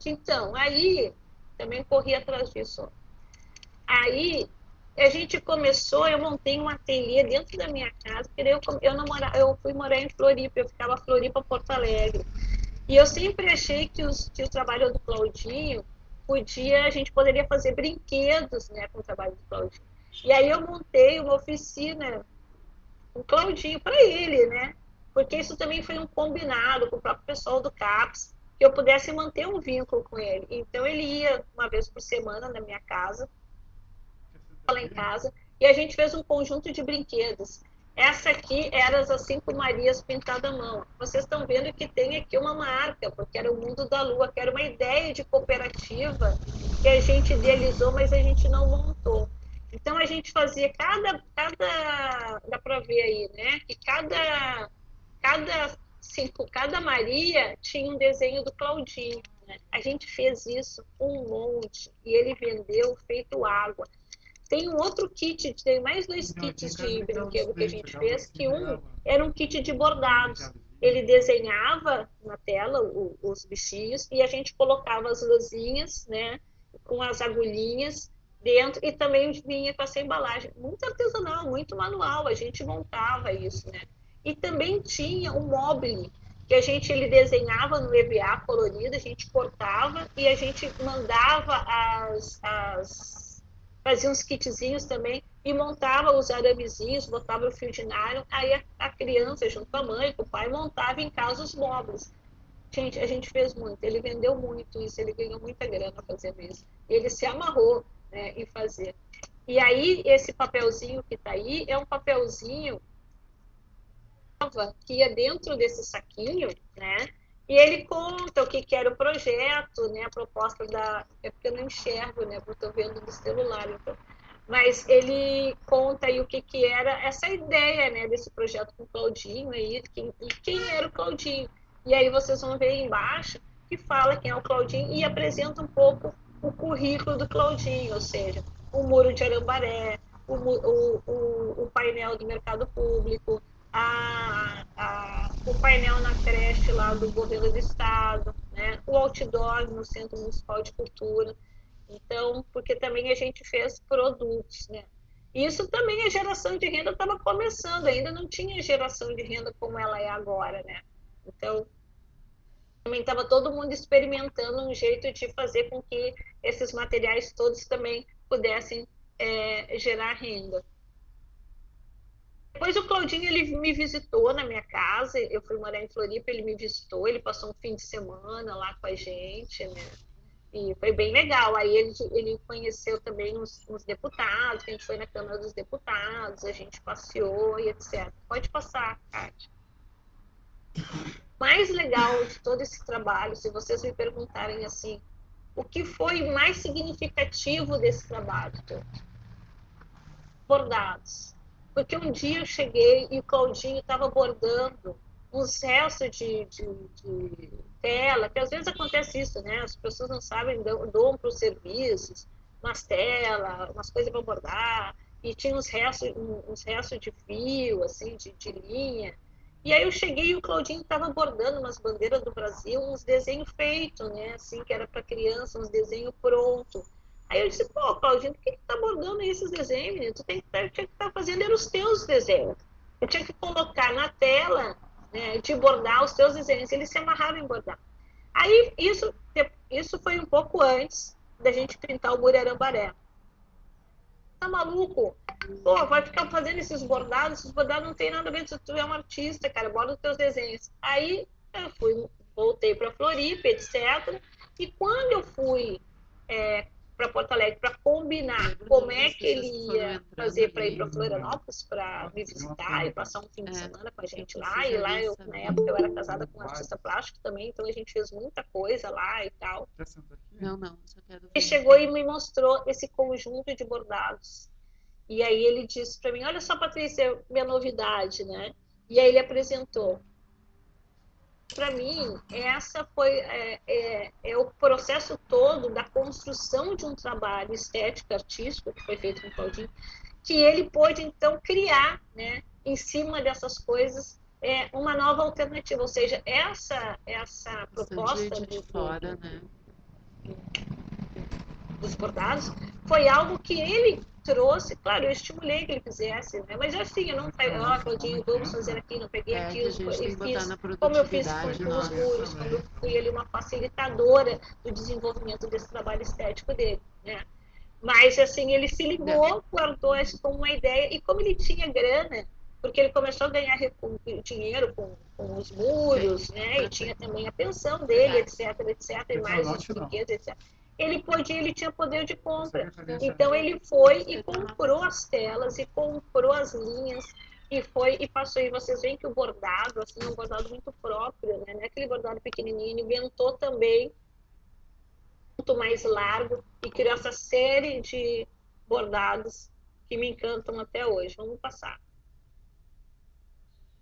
Então, aí também corri atrás disso. Aí a gente começou, eu montei um ateliê dentro da minha casa, porque eu fui morar em Floripa, eu ficava Floripa, Porto Alegre. E eu sempre achei que o trabalho do Claudinho a gente poderia fazer brinquedos, né, com o trabalho do Claudinho. E aí eu montei uma oficina com o Claudinho para ele, né? Porque isso também foi um combinado com o próprio pessoal do CAPS, que eu pudesse manter um vínculo com ele. Então ele ia uma vez por semana na minha casa, lá em casa, e a gente fez um conjunto de brinquedos. Essa aqui era as 5 Marias pintada à mão. Vocês estão vendo que tem aqui uma marca, porque era o Mundo da Lua, que era uma ideia de cooperativa que a gente idealizou, mas a gente não montou. Então a gente fazia dá para ver aí, né? Que cada Maria tinha um desenho do Claudinho. Né? A gente fez isso um monte e ele vendeu feito água. Tem um outro kit, tem mais 2 kits de brinquedo que a gente fez, que um era um kit de bordados. Ele desenhava na tela os bichinhos e a gente colocava as luzinhas, né, com as agulhinhas dentro e também vinha com essa embalagem. Muito artesanal, muito manual, a gente montava isso, né. E também tinha um mobile, que ele desenhava no EVA colorido, a gente cortava e a gente mandava fazia uns kitzinhos também e montava os aramezinhos, botava o fio de nylon, aí a criança, junto com a mãe, com o pai, montava em casa os móveis. Gente, a gente fez muito, ele vendeu muito isso, ele ganhou muita grana fazendo isso. Ele se amarrou, né, em fazer. E aí, esse papelzinho que está aí, é um papelzinho que ia dentro desse saquinho, né? E ele conta o que era o projeto, né? A proposta é porque eu não enxergo, né? Porque eu estou vendo no celular, então. Mas ele conta aí o que era essa ideia, né? Desse projeto com o Claudinho aí, e quem era o Claudinho. E aí vocês vão ver aí embaixo que fala quem é o Claudinho e apresenta um pouco o currículo do Claudinho, ou seja, o muro de Arambaré, o painel do mercado público, o painel na creche lá do governo do estado, né? O outdoor no Centro Municipal de Cultura. Então, porque também a gente fez produtos, né? Isso também a geração de renda estava começando, ainda não tinha geração de renda como ela é agora, né? Então, também estava todo mundo experimentando um jeito de fazer com que esses materiais todos também pudessem gerar renda. Depois o Claudinho, ele me visitou na minha casa, eu fui morar em Floripa, ele me visitou, ele passou um fim de semana lá com a gente, né? E foi bem legal. Aí ele conheceu também uns deputados, a gente foi na Câmara dos Deputados, a gente passeou e etc. Pode passar, Kátia. O mais legal de todo esse trabalho, se vocês me perguntarem assim, o que foi mais significativo desse trabalho todo? Bordados. Porque um dia eu cheguei e o Claudinho estava bordando uns restos de tela, que às vezes acontece isso, né? As pessoas não sabem, doam para os serviços, umas telas, umas coisas para bordar, e tinha uns restos de fio, assim, de linha. E aí eu cheguei e o Claudinho estava bordando umas bandeiras do Brasil, uns desenhos feitos, né? Assim, que era para criança, uns desenhos prontos. Aí eu disse, pô, Claudinho, por que tu tá bordando esses desenhos, menino? Tu tinha que estar fazendo os teus desenhos. Eu tinha que colocar na tela, né, de bordar os teus desenhos. Ele se amarrava em bordar. Aí isso foi um pouco antes, da gente pintar o Muriarambaré. Tá maluco? Pô, vai ficar fazendo esses bordados não tem nada a ver se tu é um artista, cara, borda os teus desenhos. Aí eu voltei para Floripa, etc. E quando eu fui para Porto Alegre para combinar como é que ele ia fazer para ir para Florianópolis para me visitar e passar um fim de semana com a gente lá, e lá na época eu era casada com um artista plástico também, então a gente fez muita coisa lá e tal. Não, só quero. Ele chegou e me mostrou esse conjunto de bordados. E aí ele disse para mim, olha só, Patrícia, minha novidade, né? E aí ele apresentou. Para mim, essa foi o processo todo da construção de um trabalho estético, artístico, que foi feito com o Claudinho, que ele pôde, então, criar, né, em cima dessas coisas, uma nova alternativa. Ou seja, essa proposta dos bordados foi algo que ele trouxe, claro, eu estimulei que ele fizesse, né? Mas assim, eu não falei, Claudinho, vamos fazer aqui, não peguei aquilo, e fiz como eu fiz com os muros, quando eu fui ali uma facilitadora do desenvolvimento desse trabalho estético dele, né? Mas assim, ele se ligou, guardou isso como uma ideia, e como ele tinha grana, porque ele começou a ganhar dinheiro com os muros, né? E tinha também a pensão dele, etc, e mais os brinquedos, etc. Ele tinha poder de compra. Então ele foi e comprou as telas e comprou as linhas e foi e passou. E vocês veem que o bordado, assim, é um bordado muito próprio, né? Não é aquele bordado pequenininho, ele inventou também muito mais largo e criou essa série de bordados que me encantam até hoje. Vamos passar.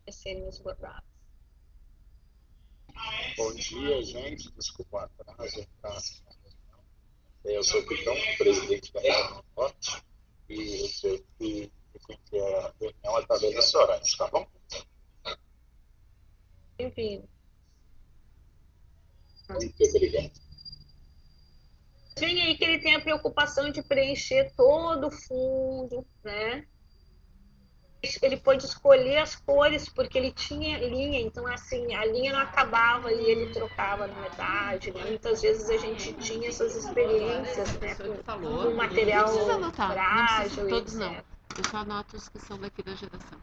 Serem os bordados. Bom dia, gente. Desculpa o atraso. Eu sou o Pitão, presidente da Real Norte, e eu sei que a reunião através desse horário, tá bom? Bem-vindo. Muito obrigado. Vem aí que ele tem a preocupação de preencher todo o fundo, né? Ele pôde escolher as cores porque ele tinha linha, então assim, a linha não acabava e ele trocava na metade, né? Muitas vezes a gente tinha essas experiências, né, com material frágil, todos não. Eu só anoto os que são daqui da geração.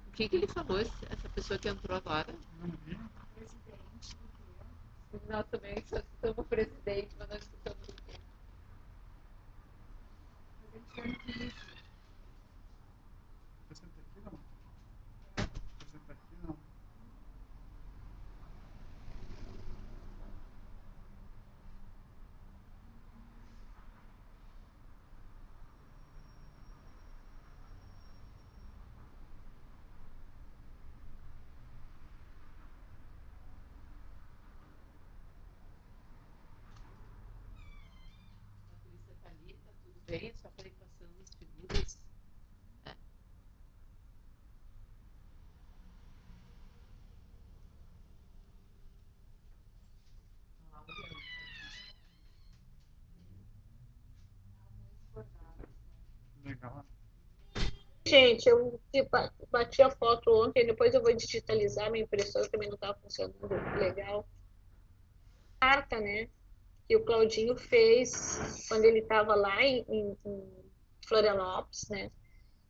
O que ele falou, essa pessoa que entrou agora? Presidente. Nós também só escutamos o presidente, mas nós escutamos o quê? Bem, só falei passando as figuras. Legal. Gente, eu bati a foto ontem, depois eu vou digitalizar, minha impressora também não estava funcionando legal. Carta, né? Que o Claudinho fez quando ele estava lá em Florianópolis, né?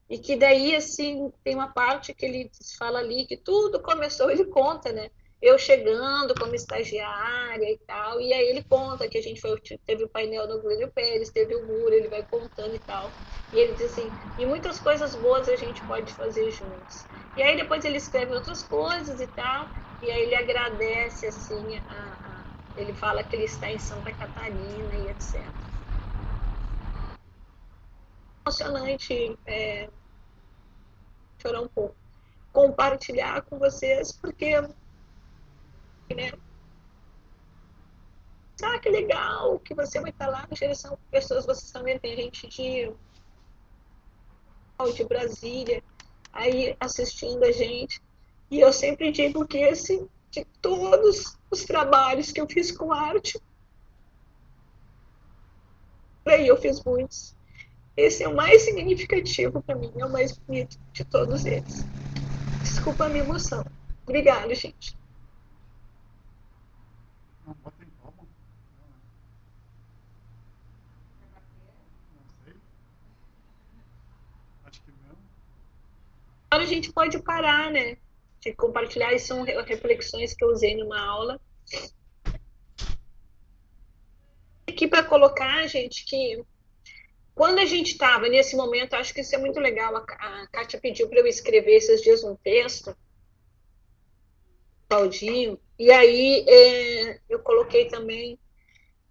E que daí, assim, tem uma parte que ele fala ali que tudo começou, ele conta, né? Eu chegando como estagiária e tal, e aí ele conta que a gente teve o painel no Glênio Pérez, teve o muro, ele vai contando e tal. E ele diz assim, e muitas coisas boas a gente pode fazer juntos. E aí depois ele escreve outras coisas e tal, e aí ele agradece, assim, ele fala que ele está em Santa Catarina e etc. Emocionante chorar um pouco, compartilhar com vocês, porque, né? Que legal que você vai estar lá na geração de pessoas, vocês também tem gente de Brasília aí assistindo a gente, e eu sempre digo que de todos os trabalhos que eu fiz com arte, aí eu fiz muitos, esse é o mais significativo para mim, é o mais bonito de todos eles. Desculpa a minha emoção. Obrigada, gente. Não, bota em palma. Agora a gente pode parar, né? De compartilhar, isso são reflexões que eu usei numa aula. Aqui para colocar, gente, que quando a gente estava nesse momento, acho que isso é muito legal, a Kátia pediu para eu escrever esses dias um texto, Claudinho, e aí eu coloquei também,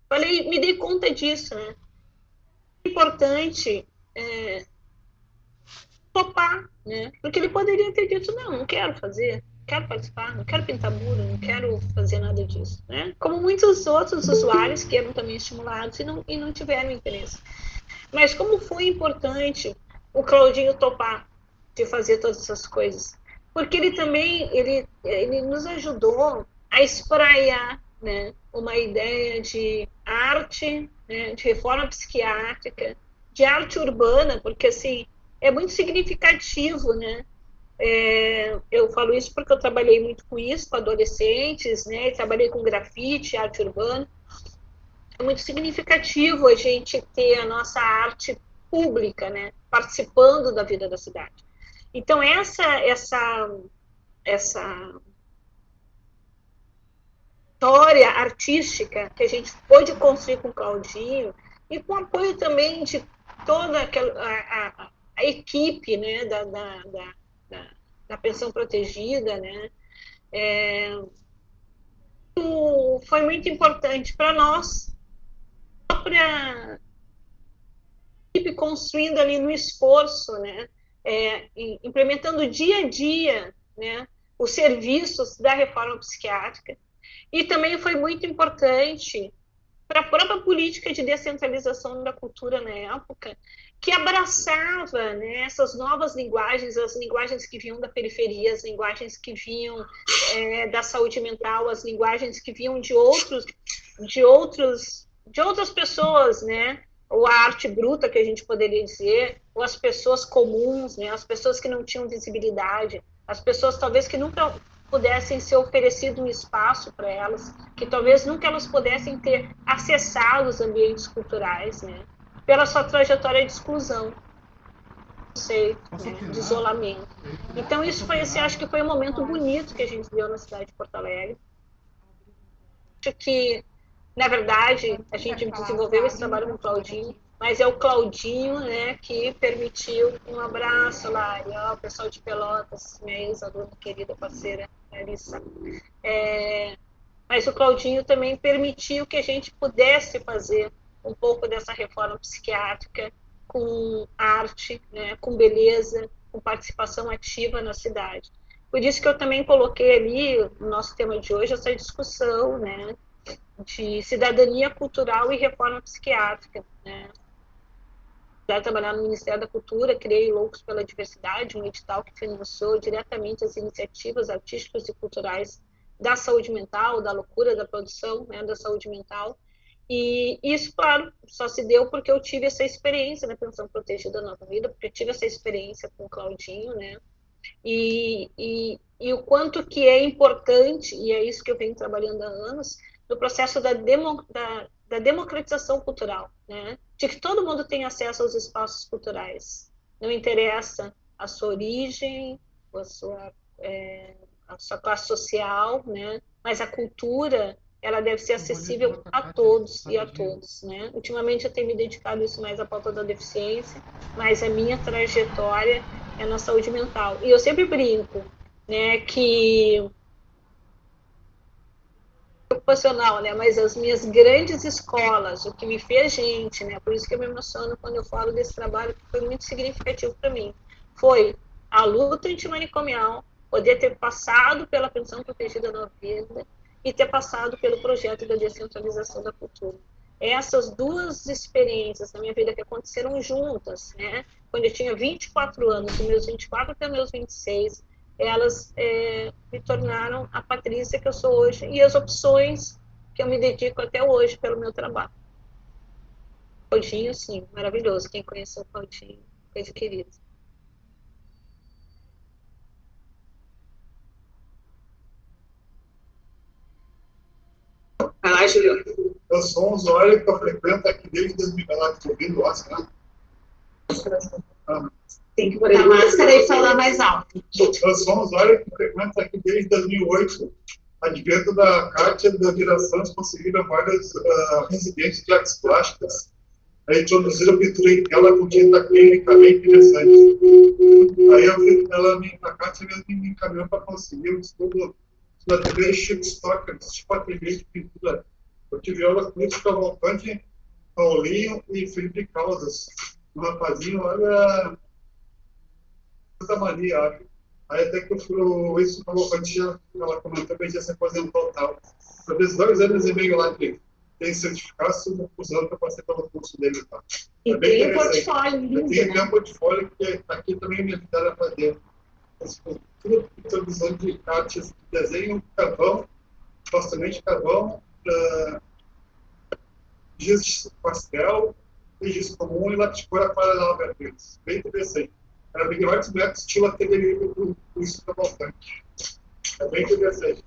falei, me dei conta disso, né? É importante topar, né? Porque ele poderia ter dito, não quero fazer, não quero participar, não quero pintar muro, não quero fazer nada disso, né? Como muitos outros usuários que eram também estimulados e não tiveram interesse. Mas como foi importante o Claudinho topar de fazer todas essas coisas? Porque ele também, ele nos ajudou a espraiar, né, uma ideia de arte, né, de reforma psiquiátrica, de arte urbana, porque, assim, é muito significativo, né? Eu falo isso porque eu trabalhei muito com isso, com adolescentes, né? E trabalhei com grafite, arte urbana. É muito significativo a gente ter a nossa arte pública, né? Participando da vida da cidade. Então, essa história artística que a gente pôde construir com o Claudinho e com o apoio também de toda a equipe, né, da pensão protegida, né, foi muito importante para nós, a própria equipe construindo ali no esforço, né, implementando dia a dia, né, os serviços da reforma psiquiátrica. E também foi muito importante para a própria política de descentralização da cultura na época, que abraçava, né, essas novas linguagens, as linguagens que vinham da periferia, as linguagens que vinham da saúde mental, as linguagens que vinham de outras pessoas, né, ou a arte bruta, que a gente poderia dizer, ou as pessoas comuns, né, as pessoas que não tinham visibilidade, as pessoas talvez que nunca pudessem ser oferecido um espaço para elas, que talvez nunca elas pudessem ter acessado os ambientes culturais, né, pela sua trajetória de exclusão, né, de isolamento. Então isso foi, assim, acho que foi um momento bonito que a gente deu na cidade de Porto Alegre. Acho que, na verdade, a gente desenvolveu esse trabalho com o Claudinho, mas é o Claudinho, né, que permitiu um abraço lá, e ó, o pessoal de Pelotas, minha ex-aluna querida parceira, Larissa. Mas o Claudinho também permitiu que a gente pudesse fazer um pouco dessa reforma psiquiátrica com arte, né, com beleza, com participação ativa na cidade. Por isso que eu também coloquei ali, no nosso tema de hoje, essa discussão, né, de cidadania cultural e reforma psiquiátrica, né. Trabalhar no Ministério da Cultura, criei Loucos pela Diversidade, um edital que financiou diretamente as iniciativas artísticas e culturais da saúde mental, da loucura, da produção, né, da saúde mental. E isso, claro, só se deu porque eu tive essa experiência na Pensão Protegida Nova Vida, porque eu tive essa experiência com o Claudinho, né, e o quanto que é importante, e é isso que eu venho trabalhando há anos, no processo da democratização cultural, né? De que todo mundo tem acesso aos espaços culturais. Não interessa a sua origem, a sua classe social, né? Mas a cultura, ela deve ser acessível a todos e a todos, né? Ultimamente eu tenho me dedicado isso mais à pauta da deficiência, mas a minha trajetória é na saúde mental. E eu sempre brinco, né, que ocupacional, né? Mas as minhas grandes escolas, o que me fez gente, né? Por isso que eu me emociono quando eu falo desse trabalho, que foi muito significativo para mim, foi a luta antimanicomial, poder ter passado pela Pensão Protegida Nova Vida e ter passado pelo projeto da descentralização da cultura. Essas duas experiências na minha vida que aconteceram juntas, né? Quando eu tinha 24 anos, dos meus 24 até meus 26, elas me tornaram a Patrícia que eu sou hoje e as opções que eu me dedico até hoje pelo meu trabalho. Claudinho, sim, maravilhoso. Quem conheceu o Claudinho, coisa querida. Vai lá, Juliana. Eu sou um usuário que eu frequento aqui desde 2009, estou ouvindo o Oscar. Tem que botar máscara e falar mais alto. Nós somos vários que frequentam aqui desde 2008. Advento da Kátia da Virações, conseguiram várias residências de artes plásticas. Aí introduziram pintura em tela com tinta clínica bem interessante. Aí a Kátia mesmo me encaminhou para conseguir um estudo da TV Chico Stocker, tipo ateliê de pintura. Eu tive aula com Lúcio Cavalcante, Paulinho e Felipe Caldas. Um rapazinho, olha, Santa Maria, acho. Aí até que o Wilson Cavalcante, ela comentou que a gente ia se aposentar e tal. Talvez 2 anos e meio lá que tem certificado, usando para passar pelo curso dele e tal. E tem um portfólio lindo. Tem um portfólio que aqui também me ajudaram a fazer. Tudo introdução de artes de desenho, carvão, supostamente carvão, giz de pastel, giz comum e lápis de cor aquarela vermelhos. Bem interessante. Era bem vários métodos, estilo ateliê do Isso da Voltante. É bem interessante.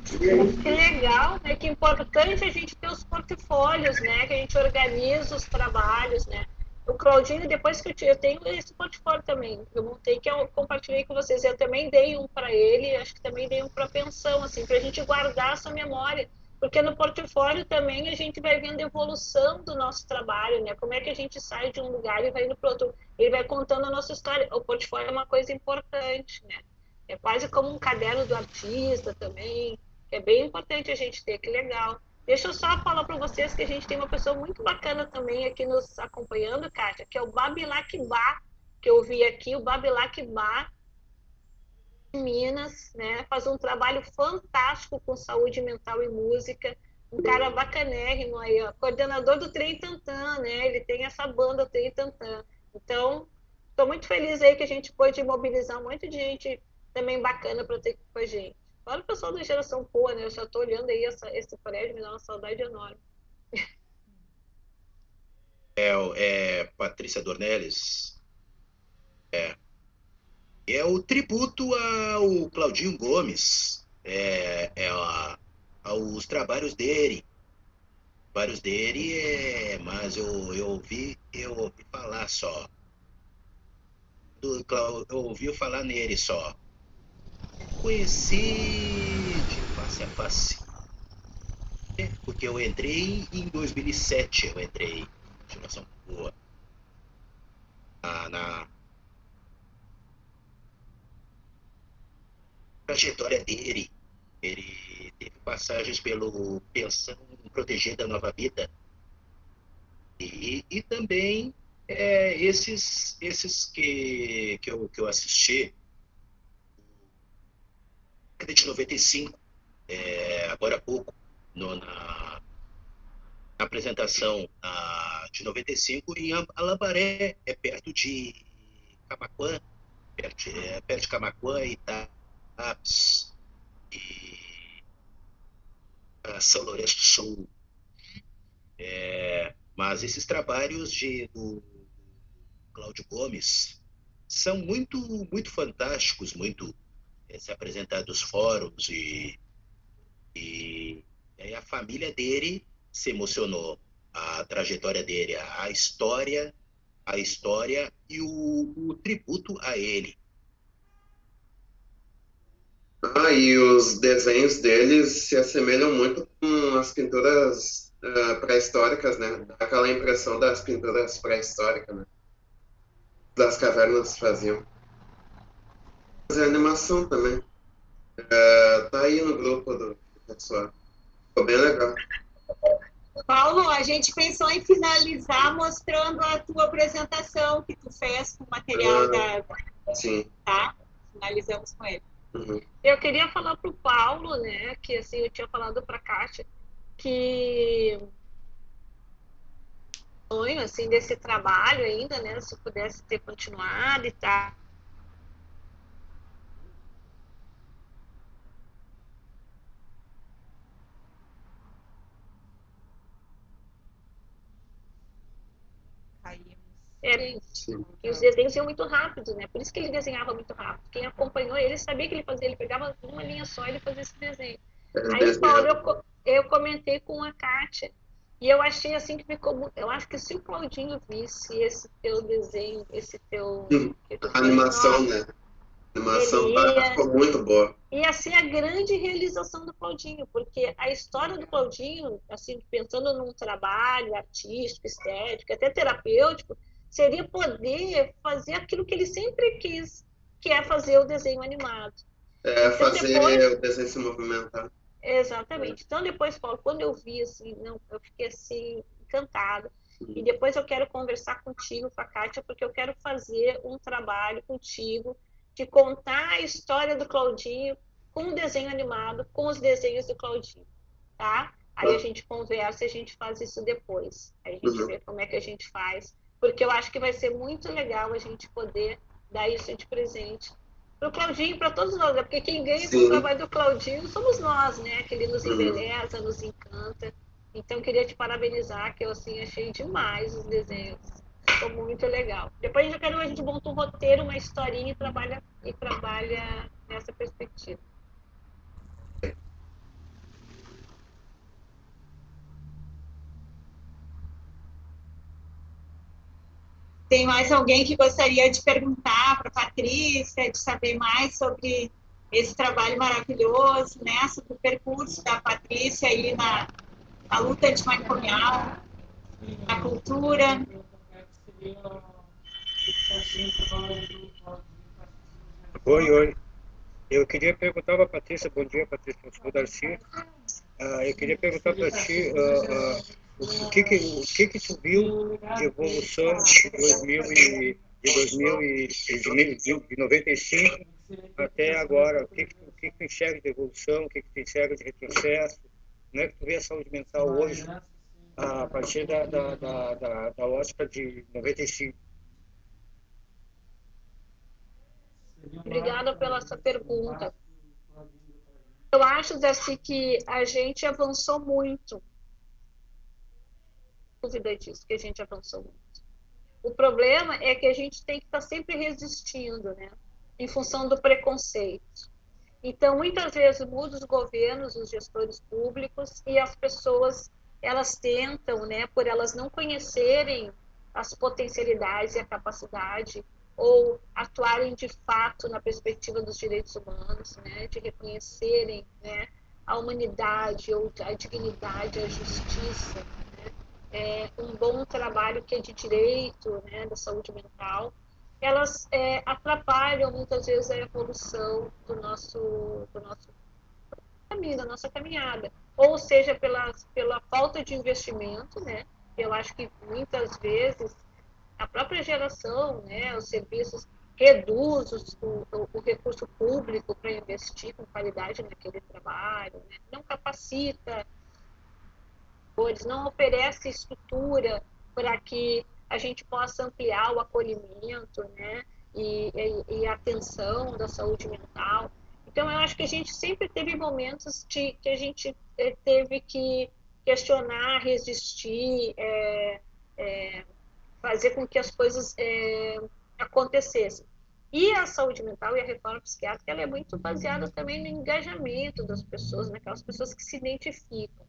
Que legal, né? Que importante a gente ter os portfólios, né? Que a gente organiza os trabalhos, né? O Claudinho, depois que eu tenho esse portfólio também, eu montei, que eu compartilhei com vocês, eu também dei um para ele, acho que também dei um para pensão, assim, para a gente guardar essa memória, porque no portfólio também a gente vai vendo a evolução do nosso trabalho, né? Como é que a gente sai de um lugar e vai indo para outro, ele vai contando a nossa história. O portfólio é uma coisa importante, né? É quase como um caderno do artista também, que é bem importante a gente ter, que legal. Deixa eu só falar para vocês que a gente tem uma pessoa muito bacana também aqui nos acompanhando, Kátia, que é o Babilac Bar, que eu vi aqui, o Babilac Bar, em Minas, né? Faz um trabalho fantástico com saúde mental e música, um cara bacanérrimo aí, ó, coordenador do Trem Tantã, né? Ele tem essa banda, o Trem Tantã. Então, estou muito feliz aí que a gente pôde mobilizar um monte de gente também bacana para ter aqui com a gente. Olha o pessoal da Geração Poa, né? Eu já estou olhando aí esse prédio, me dá uma saudade enorme. Patrícia Dornelles. É o tributo ao Claudinho Gomes. Aos trabalhos dele. Mas eu ouvi falar só. Eu ouvi falar nele só. Conheci de face a face. Porque eu entrei em 2007, eu entrei em Geração Boa. Na trajetória dele, ele teve passagens pelo Pensão Protegida Nova Vida. E também esses que eu assisti, de 95, agora há pouco, na apresentação de 95 em Alambaré, perto de Camaquã, perto de Camaquã e Itapes, e São Lourenço do Sul. Mas esses trabalhos do Cláudio Gomes são muito, muito fantásticos, muito se apresentar nos fóruns e aí a família dele se emocionou, a trajetória dele, a história e o tributo a ele. E os desenhos deles se assemelham muito com as pinturas pré-históricas, né? Dá aquela impressão das pinturas pré-históricas, né? Das cavernas faziam. Fazer animação também. Tá aí no grupo do pessoal. Ficou bem legal. Paulo, a gente pensou em finalizar mostrando a tua apresentação que tu fez com o material Sim. Tá? Finalizamos com ele. Uhum. Eu queria falar para o Paulo, né, que assim, eu tinha falado para a Kátia, que sonho assim, desse trabalho ainda, né, se pudesse ter continuado e tal. E os desenhos iam muito rápido, né? Por isso que ele desenhava muito rápido. Quem acompanhou ele sabia que ele pegava uma linha só e ele fazia esse desenho. Aí, Paulo, eu comentei com a Kátia E eu achei assim que ficou muito... Eu acho que se o Claudinho visse esse teu desenho, esse teu... que tu A fez, animação, nossa, né? A animação ele ia, ficou muito boa. ia ser a grande realização do Claudinho, porque a história do Claudinho, assim, pensando num trabalho artístico, estético, até terapêutico, seria poder fazer aquilo que ele sempre quis, que é fazer o desenho animado. É, Então, fazer depois, o desenho se movimentar. exatamente. Então, depois, Paulo, quando eu vi, assim, não, eu fiquei, assim, encantada. E depois eu quero conversar contigo, com a Kátia, porque eu quero fazer um trabalho contigo de contar a história do Claudinho com o desenho animado, com os desenhos do Claudinho, tá? Aí a gente conversa e a gente faz isso depois. Aí a gente vê como é que a gente faz, porque eu acho que vai ser muito legal a gente poder dar isso de presente para o Claudinho, para todos nós, né? Porque quem ganha com o trabalho do Claudinho somos nós, né? Que ele nos embeleza, nos encanta. Então, queria te parabenizar, que eu assim, achei demais os desenhos. Ficou muito legal. Depois a gente monta um roteiro, uma historinha e trabalha nessa perspectiva. Tem mais alguém que gostaria de perguntar para a Patrícia, de saber mais sobre esse trabalho maravilhoso, né? Sobre o percurso da Patrícia aí na luta antimanicomial, na cultura. Oi. Eu queria perguntar para a Patrícia, bom dia, Patrícia, eu sou o Darcy. Eu queria perguntar para ti o que tu viu de evolução de 95 até agora? O que tu enxerga de evolução, o que tu enxerga de retrocesso? Como é que tu vê a saúde mental hoje, a partir da ótica de 95? Obrigada pela essa pergunta. Eu acho, Darcy, que a gente avançou muito. Não dúvida disso, que a gente avançou muito. O problema é que a gente tem que estar sempre resistindo, né? Em função do preconceito. Então, muitas vezes mudam os governos, os gestores públicos, e as pessoas, elas tentam, né, por elas não conhecerem as potencialidades e a capacidade, ou atuarem de fato na perspectiva dos direitos humanos, né, de reconhecerem, né, a humanidade, ou a dignidade, a justiça, né, um bom trabalho que é de direito, né, da saúde mental, elas atrapalham muitas vezes a evolução do nosso caminho, da nossa caminhada. Ou seja, pela falta de investimento, né? Eu acho que muitas vezes a própria geração, né, os serviços reduz o recurso público para investir com qualidade naquele trabalho, né? Não capacita, não oferece estrutura para que a gente possa ampliar o acolhimento, né, e a atenção da saúde mental. Então, eu acho que a gente sempre teve momentos que a gente teve que questionar, resistir, fazer com que as coisas acontecessem. E a saúde mental e a reforma psiquiátrica, ela é muito baseada também no engajamento das pessoas, naquelas pessoas que se identificam.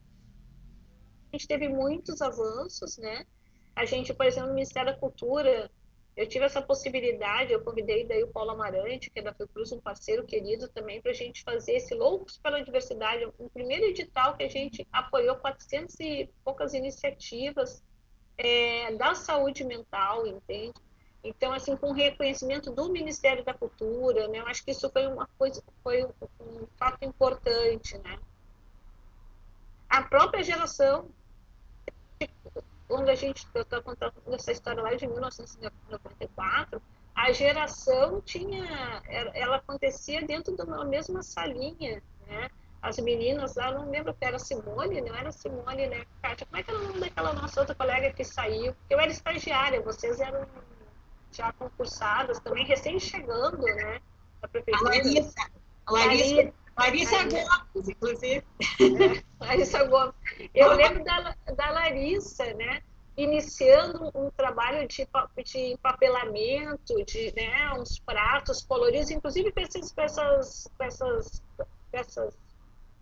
A gente teve muitos avanços, né? A gente, por exemplo, no Ministério da Cultura, eu tive essa possibilidade, eu convidei daí o Paulo Amarante, que é da Fiocruz, um parceiro querido também, para a gente fazer esse Loucos pela Diversidade, um primeiro edital que a gente apoiou 400 e poucas iniciativas da saúde mental, entende? Então, assim, com reconhecimento do Ministério da Cultura, né? Eu acho que isso foi uma coisa, foi um fato importante, né? A própria geração, quando eu estou contando essa história lá de 1994, a geração ela acontecia dentro de uma mesma salinha, né? As meninas lá, não lembro que era Simone, não era Simone, né, Kátia? Como é que era o nome daquela nossa outra colega que saiu? Porque eu era estagiária, vocês eram já concursadas, também recém-chegando, né, da prefeitura. Larissa Gomes, inclusive. Larissa Gomes. Eu lembro da Larissa, né, iniciando um trabalho de empapelamento, de, né, uns pratos coloridos, inclusive com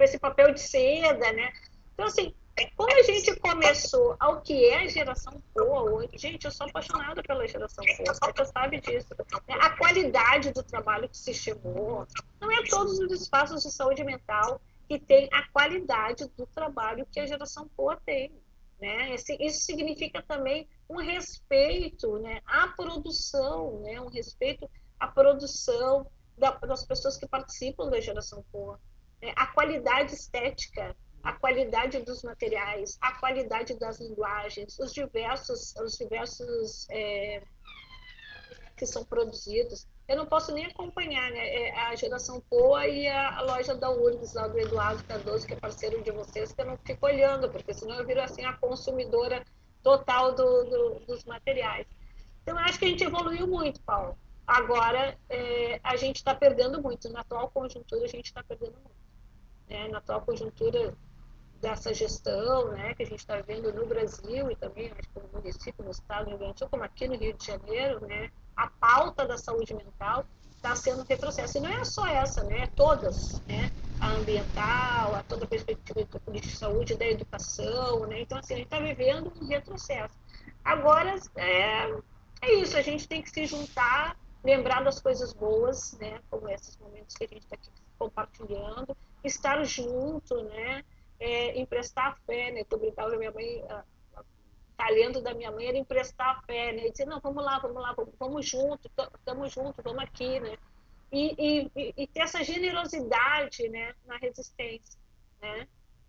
esse papel de seda, né? Então, assim, Como a gente começou ao que é a geração Poa hoje, gente, eu sou apaixonada pela geração Poa, você sabe disso. A qualidade do trabalho que se chegou, não é todos os espaços de saúde mental que tem a qualidade do trabalho que a geração Poa tem. Né? Isso significa também um respeito, né, à produção, né, um respeito à produção das pessoas que participam da geração Poa. A qualidade estética, a qualidade dos materiais, a qualidade das linguagens, os diversos que são produzidos. Eu não posso nem acompanhar, né? A geração Poa e a loja da URGS, lá do Eduardo Cardoso, que é parceiro de vocês, que eu não fico olhando, porque senão eu viro assim a consumidora total dos materiais. Então, eu acho que a gente evoluiu muito, Paulo. Agora, a gente está perdendo muito. Na atual conjuntura, a gente está perdendo muito. Na atual conjuntura dessa gestão, né, que a gente está vendo no Brasil e também, acho que no município, no estado do Rio Grande do Sul, como aqui no Rio de Janeiro, né, a pauta da saúde mental está sendo um retrocesso. E não é só essa, né, todas, né, a ambiental, a toda a perspectiva da política de saúde, da educação, né, então, assim, a gente está vivendo um retrocesso. Agora, é isso, a gente tem que se juntar, lembrar das coisas boas, né, como esses momentos que a gente está aqui compartilhando, estar junto, né, emprestar fé, né, que eu brincava com a minha mãe, talento da minha mãe era emprestar fé, né, e dizer, não, vamos lá, vamos junto, estamos juntos, vamos aqui, né, e ter essa generosidade, né, na resistência, né,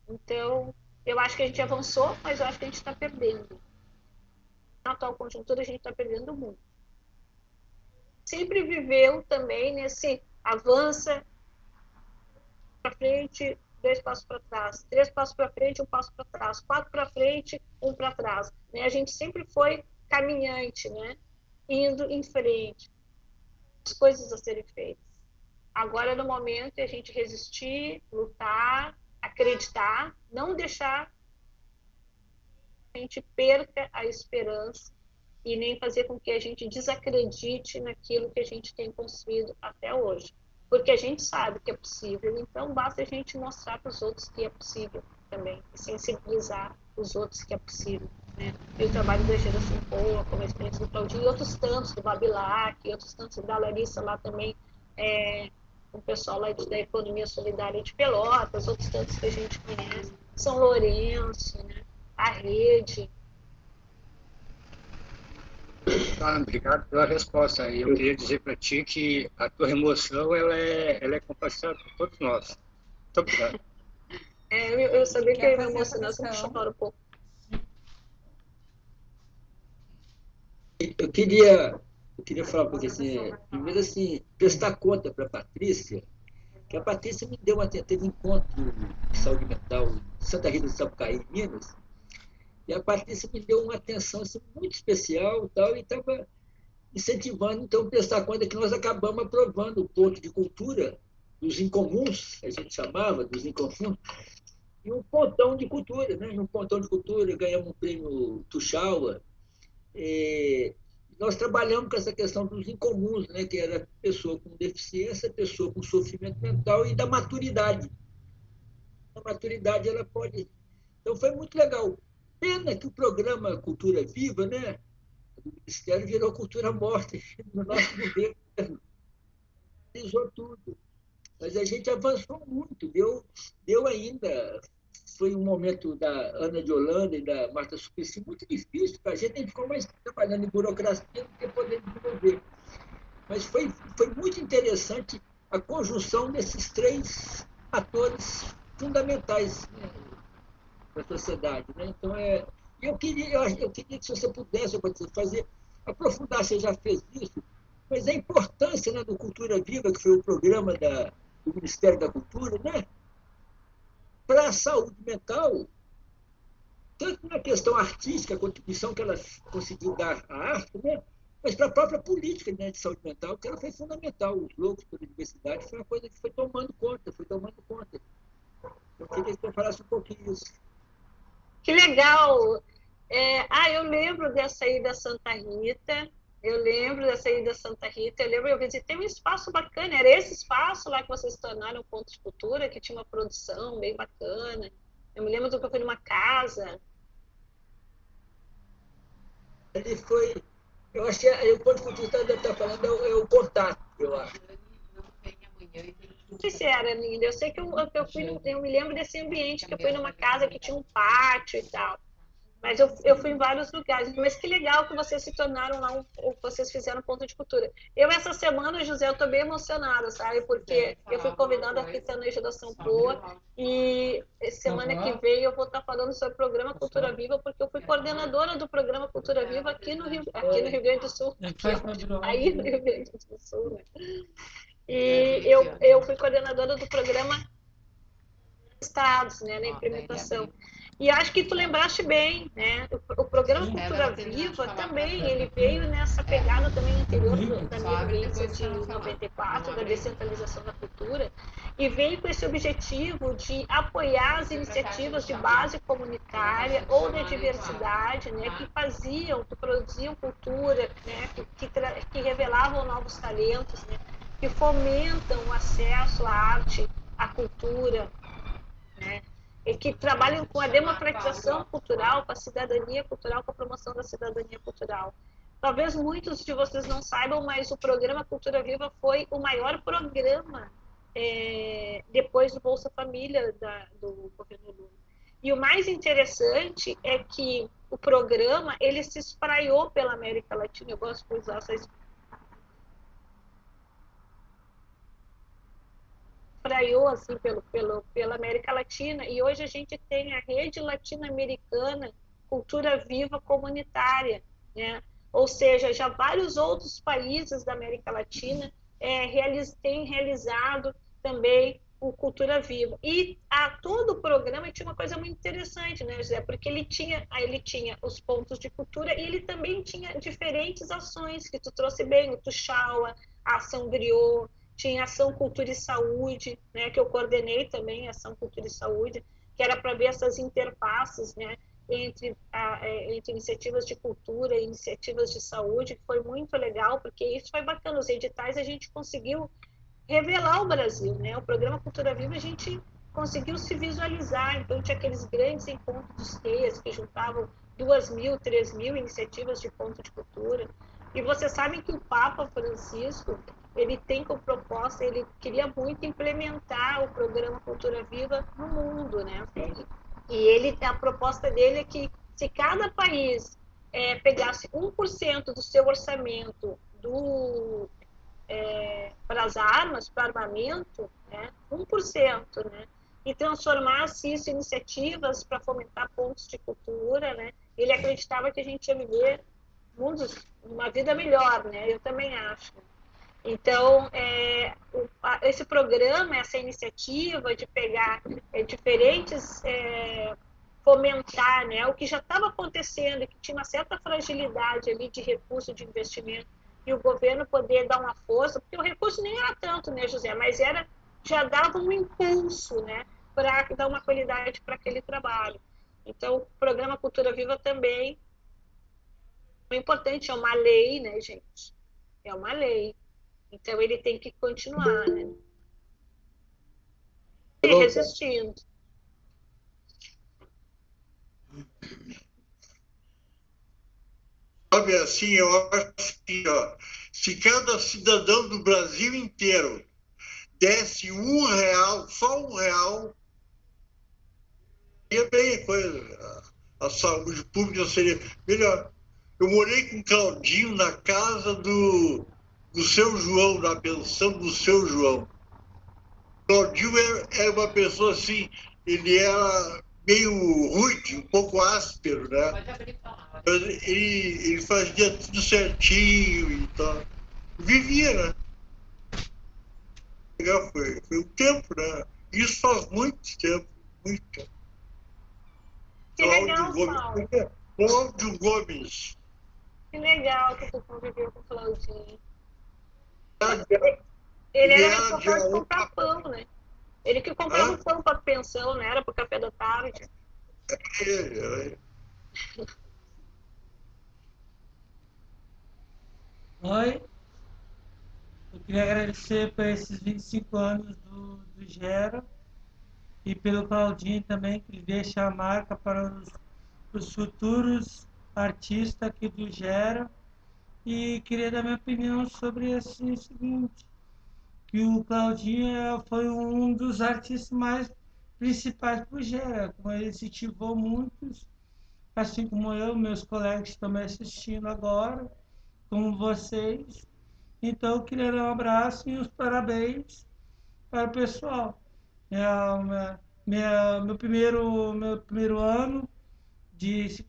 então, eu acho que a gente avançou, mas eu acho que a gente está perdendo. Na atual conjuntura, a gente está perdendo muito. Sempre viveu também nesse avança para frente, 2 passos para trás, 3 passos para frente, 1 passo para trás, 4 para frente, 1 para trás. Né? A gente sempre foi caminhante, né? Indo em frente. As coisas a serem feitas. Agora, no momento, é a gente resistir, lutar, acreditar, não deixar que a gente perca a esperança e nem fazer com que a gente desacredite naquilo que a gente tem construído até hoje. Porque a gente sabe que é possível, então basta a gente mostrar para os outros que é possível também, e sensibilizar os outros que é possível. Né? E o trabalho da Geração Poa, como a experiência do Claudinho, e outros tantos, do Babilac, e outros tantos da Larissa lá também, o pessoal lá da Economia Solidária de Pelotas, outros tantos que a gente conhece, São Lourenço, né? A Rede. Obrigado pela resposta. Eu queria dizer para ti que a tua emoção ela é compaixão por todos nós. Muito obrigado. Eu sabia que eu ia me emocionar, eu sempre choro um pouco. Eu queria falar para você, primeiro assim, prestar conta para a Patrícia, que a Patrícia me deu teve um encontro de saúde mental em Santa Rita do Sapucaí, em Minas, e a Patrícia me deu uma atenção assim, muito especial e estava incentivando, então, prestar conta que nós acabamos aprovando o ponto de cultura dos incomuns, a gente chamava, dos incomuns, e um pontão de cultura, né? Um pontão de cultura, ganhamos um prêmio Tuxaua. Nós trabalhamos com essa questão dos incomuns, né? Que era pessoa com deficiência, pessoa com sofrimento mental e da maturidade. A maturidade, ela pode... Então, foi muito legal. Pena que o programa Cultura Viva, né? Do Ministério virou cultura morta no nosso governo. Realizou tudo. Mas a gente avançou muito, deu ainda. Foi um momento da Ana de Holanda e da Marta Suplicy muito difícil para a gente, a gente ficou mais trabalhando em burocracia do que poder desenvolver. Mas foi muito interessante a conjunção desses 3 atores fundamentais, né, para a sociedade. Né? Então, eu queria que se você pudesse fazer, aprofundar, você já fez isso, mas a importância, né, do Cultura Viva, que foi o programa do Ministério da Cultura, né, para a saúde mental, tanto na questão artística, a contribuição que ela conseguiu dar à arte, né, mas para a própria política, né, de saúde mental, que ela foi fundamental. Os loucos pela diversidade foi uma coisa que foi tomando conta. Eu queria que você falasse um pouquinho disso. Que legal! Eu lembro dessa ida a Santa Rita, eu visitei um espaço bacana, era esse espaço lá que vocês tornaram ponto de cultura, que tinha uma produção bem bacana, Eu me lembro que eu fui numa casa. Ele foi. Eu acho que o ponto que o Tito está falando é o contato, eu acho. Não sei se era linda. Eu sei que eu fui, eu me lembro desse ambiente, que eu fui numa casa que tinha um pátio e tal. Mas eu fui em vários lugares. Mas que legal que vocês se tornaram lá, vocês fizeram um ponto de cultura. Eu, essa semana, José, eu estou bem emocionada, sabe? Porque eu fui convidada aqui na Geração Poa e semana que vem eu vou estar falando sobre o programa Cultura Viva, porque eu fui coordenadora do programa Cultura Viva aqui no Rio Grande do Sul. Aí no Rio Grande do Sul, né? E eu fui coordenadora do programa Estados, né, na implementação. E acho que tu lembraste bem, né? O programa Cultura Viva também, ele veio nessa pegada também anterior da minha vivência de 94, da descentralização da cultura, e veio com esse objetivo de apoiar as iniciativas de base comunitária ou da diversidade, né, que produziam cultura, né, que revelavam novos talentos, né, que fomentam o acesso à arte, à cultura, né? E que trabalham com a democratização cultural, com a cidadania cultural, com a promoção da cidadania cultural. Talvez muitos de vocês não saibam, mas o programa Cultura Viva foi o maior programa depois do Bolsa Família do governo Lula. E o mais interessante é que o programa ele se espraiou pela América Latina. Eu gosto de usar essa expressão. Espraiou assim pela América Latina, e hoje a gente tem a rede latino-americana Cultura Viva Comunitária, né? Ou seja, já vários outros países da América Latina têm realizado também o Cultura Viva. E todo o programa tinha uma coisa muito interessante, né, José? Porque ele tinha os pontos de cultura e ele também tinha diferentes ações, que tu trouxe bem, o Tuxaua, a Ação Griot, tinha Ação Cultura e Saúde, né, que eu coordenei também, Ação Cultura e Saúde, que era para ver essas interfaces, né, entre iniciativas de cultura e iniciativas de saúde, que foi muito legal, porque isso foi bacana. Os editais a gente conseguiu revelar o Brasil, né? O programa Cultura Viva a gente conseguiu se visualizar, então tinha aqueles grandes encontros de teias que juntavam 2.000, 3.000 iniciativas de ponto de cultura. E vocês sabem que o Papa Francisco, ele tem como proposta, ele queria muito implementar o programa Cultura Viva no mundo, né? E a proposta dele é que se cada país pegasse 1% do seu orçamento para as armas, para o armamento, né? 1%, né? E transformasse isso em iniciativas para fomentar pontos de cultura, né? Ele acreditava que a gente ia viver uma vida melhor, né? Eu também acho. Então, esse programa, essa iniciativa de pegar diferentes, fomentar, né, o que já estava acontecendo e que tinha uma certa fragilidade ali de recurso de investimento, e o governo poder dar uma força, porque o recurso nem era tanto, né, José, mas já dava um impulso, né, para dar uma qualidade para aquele trabalho. Então, o programa Cultura Viva também é importante, é uma lei, né, gente? É uma lei. Então, ele tem que continuar, né? E resistindo. Sabe assim, eu acho que se cada cidadão do Brasil inteiro desse R$1, só R$1, seria bem a coisa. A saúde pública seria melhor. Eu morei com o Claudinho na casa do seu João, na pensão do seu João. Claudinho era uma pessoa assim, ele era meio rude, um pouco áspero, né? Mas ele fazia tudo certinho e tal. Vivia, né? Foi um tempo, né? Isso faz muito tempo, muito tempo. Que legal, Paulo. Cláudio Gomes. Que legal que você conviveu com o Claudinho. Ele era responsável por comprar pão, né? Ele que comprava o pão para a pensão, né? Era para o café da tarde. Oi. Eu queria agradecer por esses 25 anos do Gera. e pelo Claudinho também, que deixa a marca para os futuros artistas aqui do Gera. E queria dar minha opinião sobre esse seguinte, que o Claudinho foi um dos artistas mais principais para o Gera, como ele incentivou muitos, assim como eu, meus colegas que estão me assistindo agora, como vocês. Então eu queria dar um abraço e os parabéns para o pessoal. Meu primeiro ano de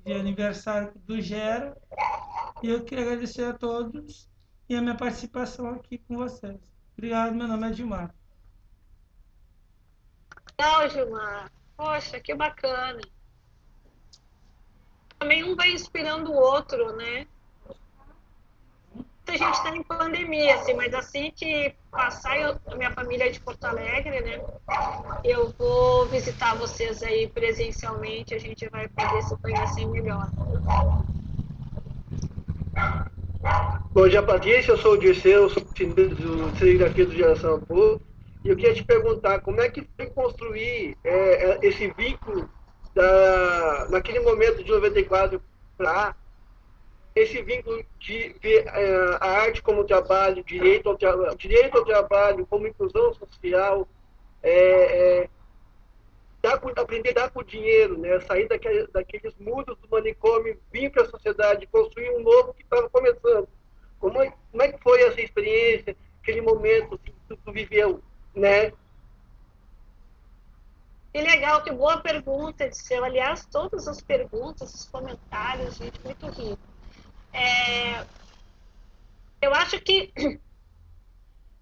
aniversário do Gera, e eu queria agradecer a todos e a minha participação aqui com vocês. Obrigado, meu nome é Gilmar. Legal, Gilmar. Poxa, que bacana. Também um vai inspirando o outro, né? A gente está em pandemia, assim, mas assim que passar, a minha família é de Porto Alegre, né? Eu vou visitar vocês aí presencialmente, a gente vai poder se conhecer melhor. Bom dia, Patrícia. Eu sou o Dirceu, sou do Serigrafia do Geração Povo. E eu queria te perguntar como é que foi construir esse vínculo naquele momento de 94 para esse vínculo de ver a arte como trabalho, direito ao trabalho, como inclusão social, aprender a dar com o dinheiro, né? Sair daqueles muros do manicômio, vir para a sociedade, construir um novo que estava começando. Como é que foi essa experiência, aquele momento que tu viveu, né? Que legal, que boa pergunta, Disseu. Aliás, todas as perguntas, os comentários, gente, muito rico. Eu acho que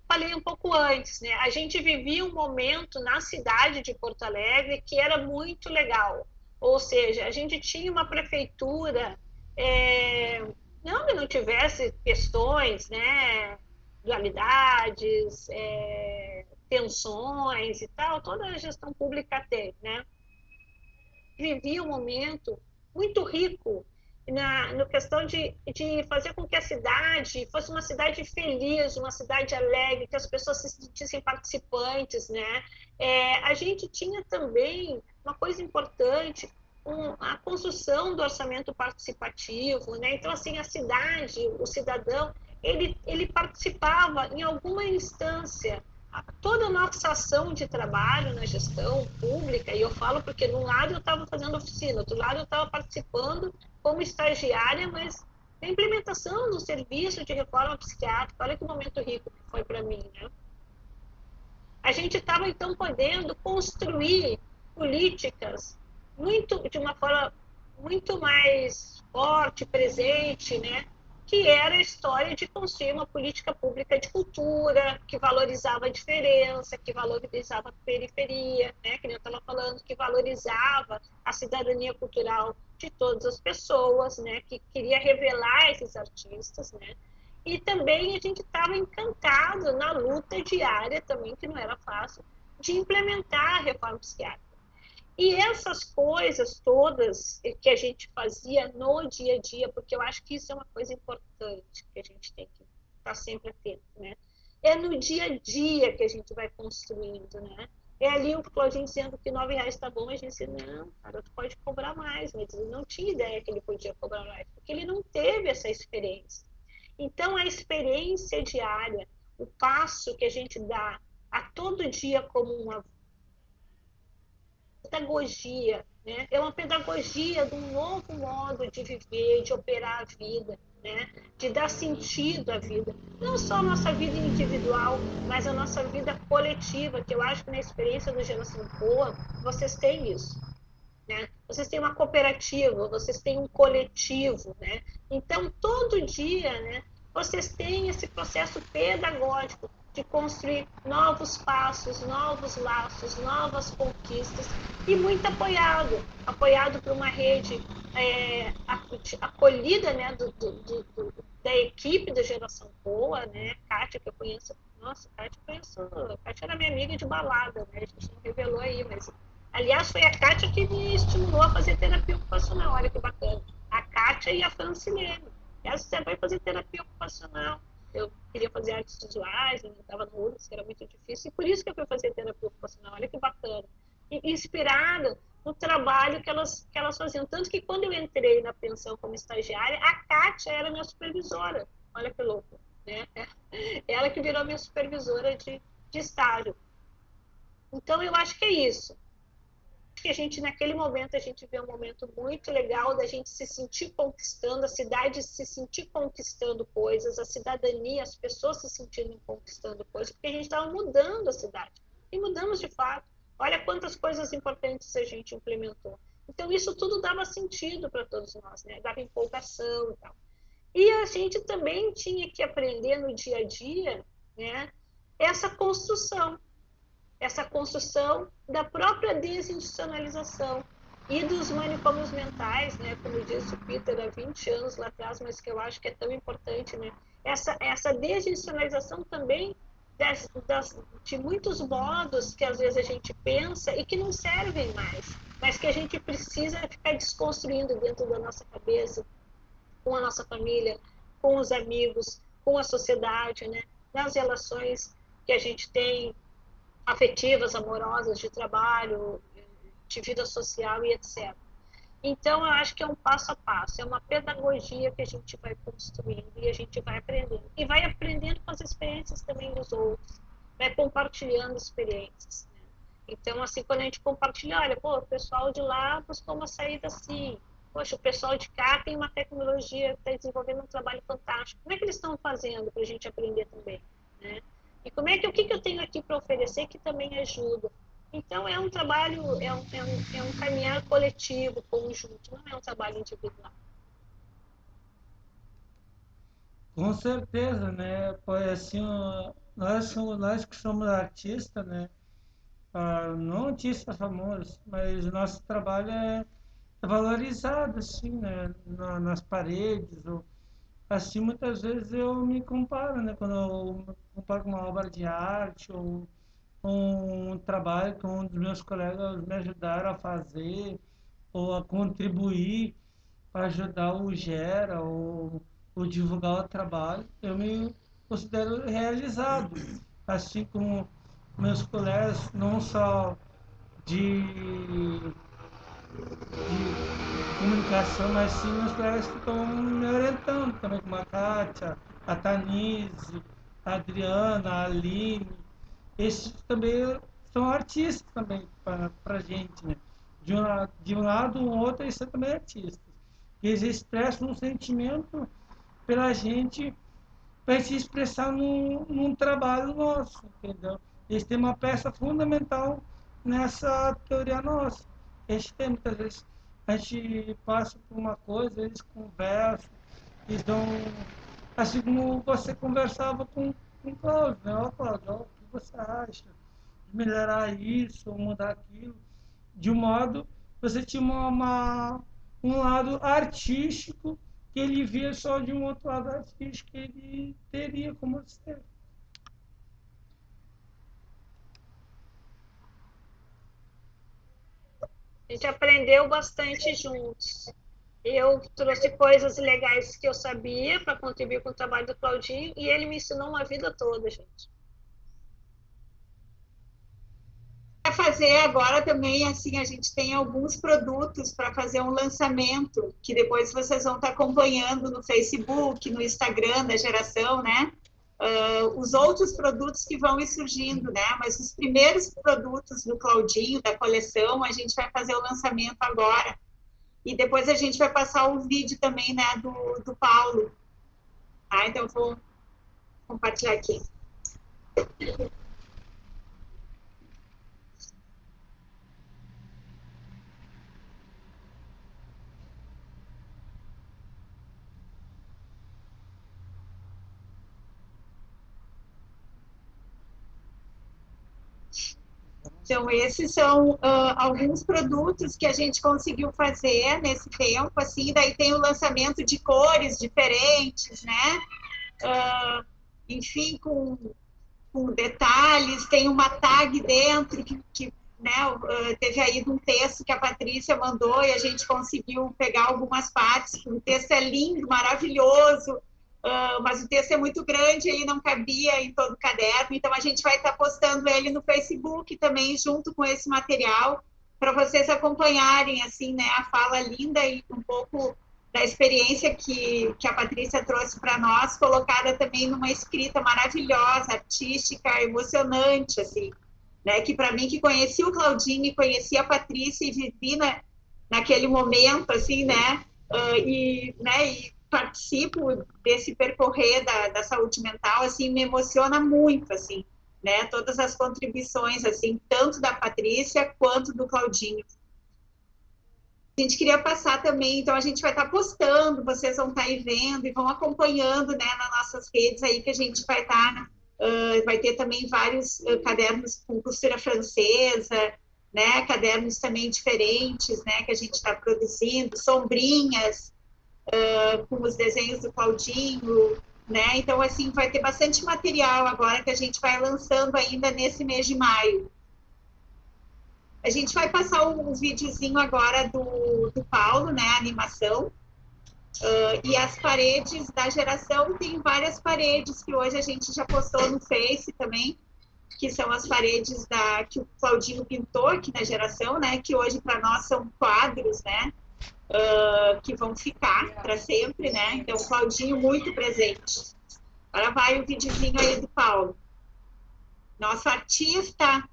falei um pouco antes, né? A gente vivia um momento na cidade de Porto Alegre que era muito legal. Ou seja, a gente tinha uma prefeitura, não que não tivesse questões, né? Dualidades, tensões e tal, toda a gestão pública tem, né? Vivia um momento muito rico na questão de fazer com que a cidade fosse uma cidade feliz, uma cidade alegre, que as pessoas se sentissem participantes, né? A gente tinha também uma coisa importante, a construção do orçamento participativo, né? Então, assim, a cidade, o cidadão, ele participava em alguma instância. Toda a nossa ação de trabalho na gestão pública, e eu falo porque de um lado eu estava fazendo oficina, do outro lado eu estava participando como estagiária, mas a implementação do serviço de reforma psiquiátrica, olha que momento rico que foi para mim, né? A gente estava, então, podendo construir políticas de uma forma muito mais forte, presente, né? Que era a história de construir uma política pública de cultura, que valorizava a diferença, que valorizava a periferia, né? Que nem eu estava falando, que valorizava a cidadania cultural de todas as pessoas, né? Que queria revelar esses artistas, né? E também a gente estava encantado na luta diária também, que não era fácil, de implementar a reforma psiquiátrica. E essas coisas todas que a gente fazia no dia a dia, porque eu acho que isso é uma coisa importante, que a gente tem que estar sempre atento, né? É no dia a dia que a gente vai construindo, né? É ali o Claudinho dizendo que R$9 está bom, a gente disse, não, cara, tu pode cobrar mais, mas ele não tinha ideia que ele podia cobrar mais, porque ele não teve essa experiência. Então, a experiência diária, o passo que a gente dá a todo dia como uma pedagogia, né? É uma pedagogia de um novo modo de viver, de operar a vida, né? De dar sentido à vida. Não só a nossa vida individual, mas a nossa vida coletiva, que eu acho que na experiência do Geração Poa, vocês têm isso. Né? Vocês têm uma cooperativa, vocês têm um coletivo, né? Então, todo dia, né, vocês têm esse processo pedagógico de construir novos passos, novos laços, novas conquistas, e muito apoiado por uma rede acolhida, né, da equipe da Geração Poa, né? Kátia, que eu conheço, nossa, Kátia era minha amiga de balada, né? A gente não revelou aí, mas aliás, foi a Kátia que me estimulou a fazer terapia ocupacional. Olha que bacana. A Kátia e a Francilene. Essa você vai fazer terapia ocupacional. eu queria fazer artes visuais, eu estava no URGS, que era muito difícil, e por isso que eu fui fazer terapia ocupacional. Olha que bacana. E inspirada no trabalho que elas faziam. Tanto que quando eu entrei na pensão como estagiária, a Kátia era minha supervisora. Olha que louco, né? Ela que virou minha supervisora de estágio. Então, eu acho que é isso. Que a gente, naquele momento, a gente vê um momento muito legal da gente se sentir conquistando, a cidade se sentir conquistando coisas, a cidadania, as pessoas se sentirem conquistando coisas, porque a gente estava mudando a cidade. E mudamos de fato. Olha quantas coisas importantes a gente implementou. Então, isso tudo dava sentido para todos nós, né? Dava empolgação e tal. E a gente também tinha que aprender no dia a dia, né? Essa construção da própria desinstitucionalização e dos manicômios mentais, né? Como disse o Peter há 20 anos lá atrás, mas que eu acho que é tão importante, né? Essa desinstitucionalização também de muitos modos que às vezes a gente pensa e que não servem mais, mas que a gente precisa ficar desconstruindo dentro da nossa cabeça, com a nossa família, com os amigos, com a sociedade, né? Nas relações que a gente tem, afetivas, amorosas, de trabalho, de vida social e etc. Então, eu acho que é um passo a passo, é uma pedagogia que a gente vai construindo e a gente vai aprendendo. E vai aprendendo com as experiências também dos outros, vai compartilhando experiências. Né? Então, assim, quando a gente compartilha, olha, pô, o pessoal de lá buscou uma saída assim, poxa, o pessoal de cá tem uma tecnologia, está desenvolvendo um trabalho fantástico. Como é que eles estão fazendo para a gente aprender também? Né? E o que eu tenho aqui para oferecer que também ajuda? Então, é um trabalho, é um caminhar coletivo, conjunto, não é um trabalho individual. Com certeza, né? Pois assim, nós que somos artistas, né? Não artistas famosos, mas o nosso trabalho é valorizado, assim, né? Nas paredes, ou assim, muitas vezes eu me comparo, né? Quando eu me comparo com uma obra de arte ou um trabalho que um dos meus colegas me ajudaram a fazer ou a contribuir para ajudar o Gera ou divulgar o trabalho, eu me considero realizado, assim como meus colegas, não só de comunicação, mas sim meus colegas que estão me orientando também, como a Kátia, a Tanise, a Adriana, a Aline. Esses também são artistas também para a gente, né? De um lado ou outro, eles são também artistas. Eles expressam um sentimento pela gente, para se expressar num trabalho nosso, entendeu? Eles têm uma peça fundamental nessa teoria nossa. Eles têm, muitas vezes, a gente passa por uma coisa, eles conversam, eles dão... Assim como você conversava com o Cláudio, né? Ó, Cláudio, ó, o que você acha de melhorar isso ou mudar aquilo? De um modo, você tinha um lado artístico que ele via só de um outro lado artístico que ele teria como você. A gente aprendeu bastante juntos. Eu trouxe coisas legais que eu sabia para contribuir com o trabalho do Claudinho e ele me ensinou uma vida toda, gente. Fazer agora também, assim, a gente tem alguns produtos para fazer um lançamento, que depois vocês vão estar acompanhando no Facebook, no Instagram da Geração, né? Os outros produtos que vão ir surgindo, né? Mas os primeiros produtos do Claudinho, da coleção, a gente vai fazer o lançamento agora. E depois a gente vai passar o vídeo também, né, do Paulo. Ah, então eu vou compartilhar aqui. Então, esses são alguns produtos que a gente conseguiu fazer nesse tempo, assim, daí tem o lançamento de cores diferentes, né? Enfim, com detalhes, tem uma tag dentro que né, teve aí um texto que a Patrícia mandou e a gente conseguiu pegar algumas partes. O texto é lindo, maravilhoso, mas o texto é muito grande, ele não cabia em todo o caderno, então a gente vai estar postando ele no Facebook também, junto com esse material, para vocês acompanharem, assim, né, a fala linda e um pouco da experiência que a Patrícia trouxe para nós, colocada também numa escrita maravilhosa, artística, emocionante, assim, né, que para mim, que conheci o Claudinho e conheci a Patrícia e vivi naquele momento, assim, né, e participo desse percorrer da saúde mental, assim, me emociona muito, assim, né, todas as contribuições, assim, tanto da Patrícia quanto do Claudinho. A gente queria passar também, então a gente vai estar postando, vocês vão estar aí vendo e vão acompanhando, né, nas nossas redes aí, que a gente vai estar, vai ter também vários cadernos com costura francesa, né, cadernos também diferentes, né, que a gente está produzindo, sombrinhas, com os desenhos do Claudinho, né? Então, assim, vai ter bastante material agora que a gente vai lançando ainda nesse mês de maio. A gente vai passar um videozinho agora do Paulo, né? A animação. E as paredes da geração, tem várias paredes que hoje a gente já postou no Face também, que são as paredes que o Claudinho pintou aqui na geração, né? Que hoje para nós são quadros, né? Que vão ficar para sempre, né? Então, o Claudinho muito presente. Agora vai o videozinho aí do Paulo. Nosso artista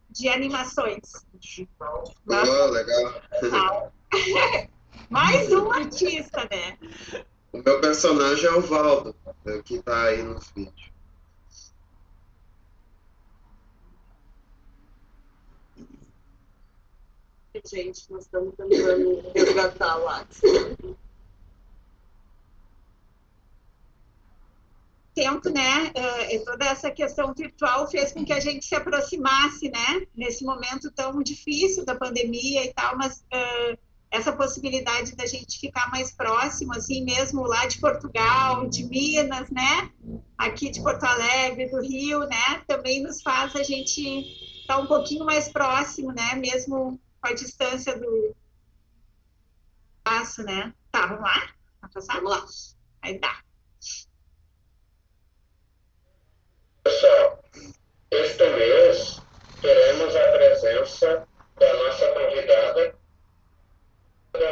de animações. Legal. Mais um artista, né? O meu personagem é o Valdo, que está aí no vídeo. Gente, nós estamos tentando resgatar lá. Tempo, né? Toda essa questão virtual fez com que a gente se aproximasse, né? Nesse momento tão difícil da pandemia e tal, mas essa possibilidade da gente ficar mais próximo, assim, mesmo lá de Portugal, de Minas, né? Aqui de Porto Alegre, do Rio, né? Também nos faz a gente estar um pouquinho mais próximo, né? Mesmo com a distância do espaço, né? Tá, vamos lá? Vamos lá. Aí tá. Pessoal, este mês teremos a presença da nossa convidada,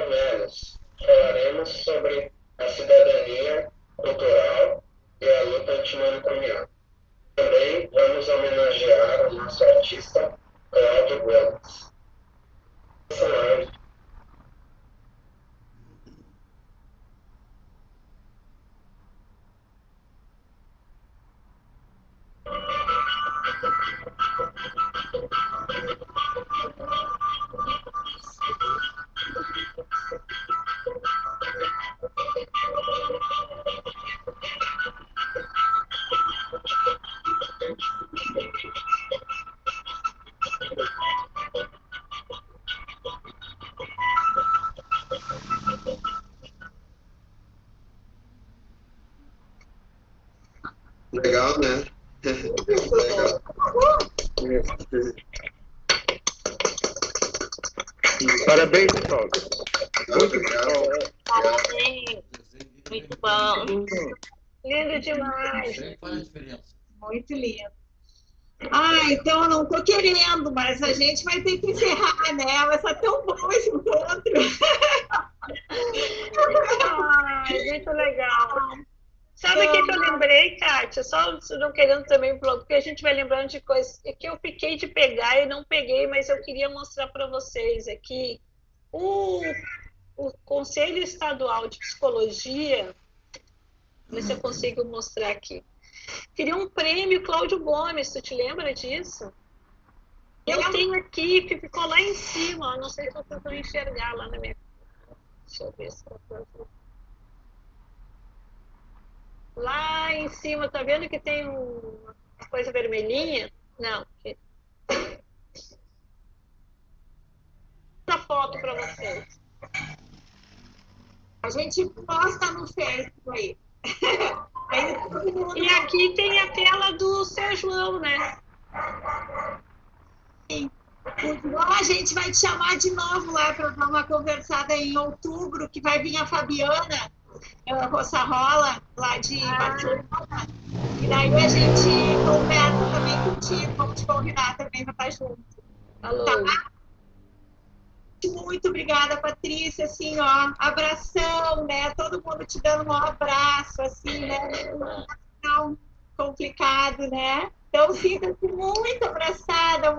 Menos. Falaremos sobre a cidadania cultural e a luta antimanicomial. Também vamos homenagear o nosso artista Cláudio Gomes. Legal, né? Legal. Parabéns, pessoal. Muito legal. Parabéns. Muito bom. Lindo demais. Muito lindo. Então eu não estou querendo, mas a gente vai ter que encerrar, né? Mas tá tão bom esse encontro. Muito legal. Sabe o que eu lembrei, Kátia? Só não querendo também, porque a gente vai lembrando de coisas que eu fiquei de pegar e não peguei, mas eu queria mostrar para vocês aqui. O Conselho Estadual de Psicologia, ver se eu consigo mostrar aqui, queria um prêmio Cláudio Gomes, tu te lembra disso? Eu tenho aqui, que ficou lá em cima, ó, não sei se vocês vão enxergar lá na minha... Deixa eu ver se eu posso... Lá em cima, tá vendo que tem uma coisa vermelhinha? Não. Aqui. Essa foto para vocês. A gente posta no Facebook aí. E aqui tem a tela do Seu João, né? Sim. Bom, a gente vai te chamar de novo lá para dar uma conversada em outubro, que vai vir a Fabiana Roçarola, lá de Barcelona. E daí a gente conversa também contigo, vamos te convidar também para estar junto. Alô. Tá? Muito obrigada, Patrícia, assim, ó, abração, né, todo mundo te dando um abraço, assim, né, não complicado, né, então sinta-se muito abraçada,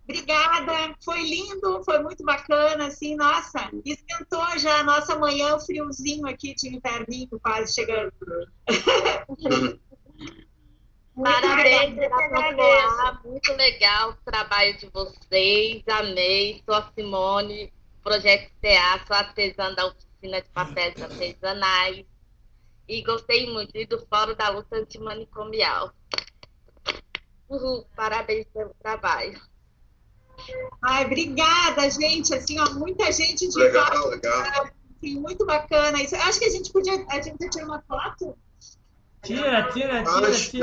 obrigada, foi lindo, foi muito bacana, assim, nossa, esquentou já a nossa manhã, o friozinho aqui de inverninho quase chegando. Parabéns pela Popular, muito legal o trabalho de vocês, amei, sou a Simone, Projeto CA, sou artesã da oficina de papéis artesanais e gostei muito e do Fórum da Luta Antimanicomial. Parabéns pelo trabalho. Ai, obrigada, gente, assim, ó, muita gente de legal. Assim, muito bacana isso. Acho que a gente podia tirar uma foto. Tira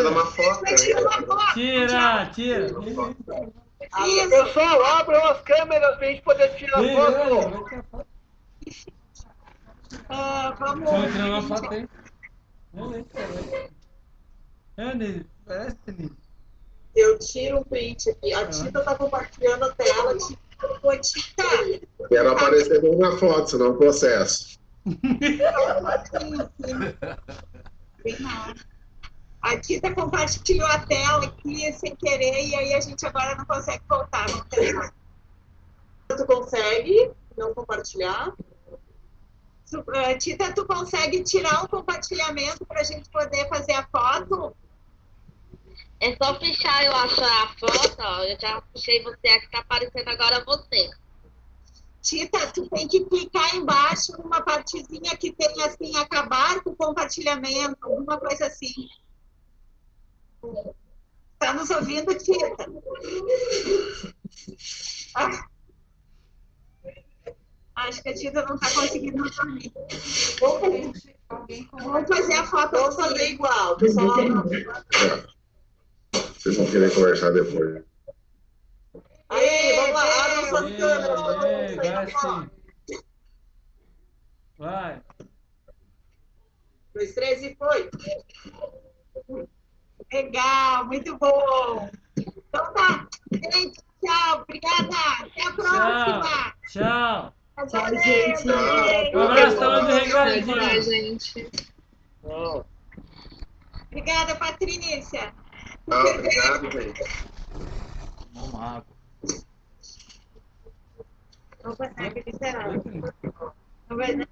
uma foto. Tira. Isso. Pessoal, abram as câmeras pra gente poder tirar foto. Vamos. Vamos tirar uma foto aí. Eu tiro um print aqui. A Tita tá compartilhando a tela. Tita. Quero aparecer bem na foto, senão eu processo. A Tita compartilhou a tela aqui sem querer e aí a gente agora não consegue voltar. Tu consegue não compartilhar? Tita, tu consegue tirar o compartilhamento para a gente poder fazer a foto? É só fechar, eu acho, a foto, ó. Eu já puxei você aqui, tá aparecendo agora você. Tita, tu tem que clicar embaixo numa partezinha que tem assim, acabar com o compartilhamento, alguma coisa assim. Tá nos ouvindo, Tita? Acho que a Tita não está conseguindo nos ouvir. Vamos fazer a foto. Vamos fazer igual, pessoal. Vocês vão querer conversar depois. Aí, vamos lá, abre suas câmeras. Vai. 2, 3 e foi. Legal, muito bom. Então tá, gente, tchau, obrigada. Até a próxima. Tchau. Tchau, gente. Um abraço, tá do recadinho. gente. Obrigada, Patrícia. Obrigado, gente. Vamos água. Não vai ser,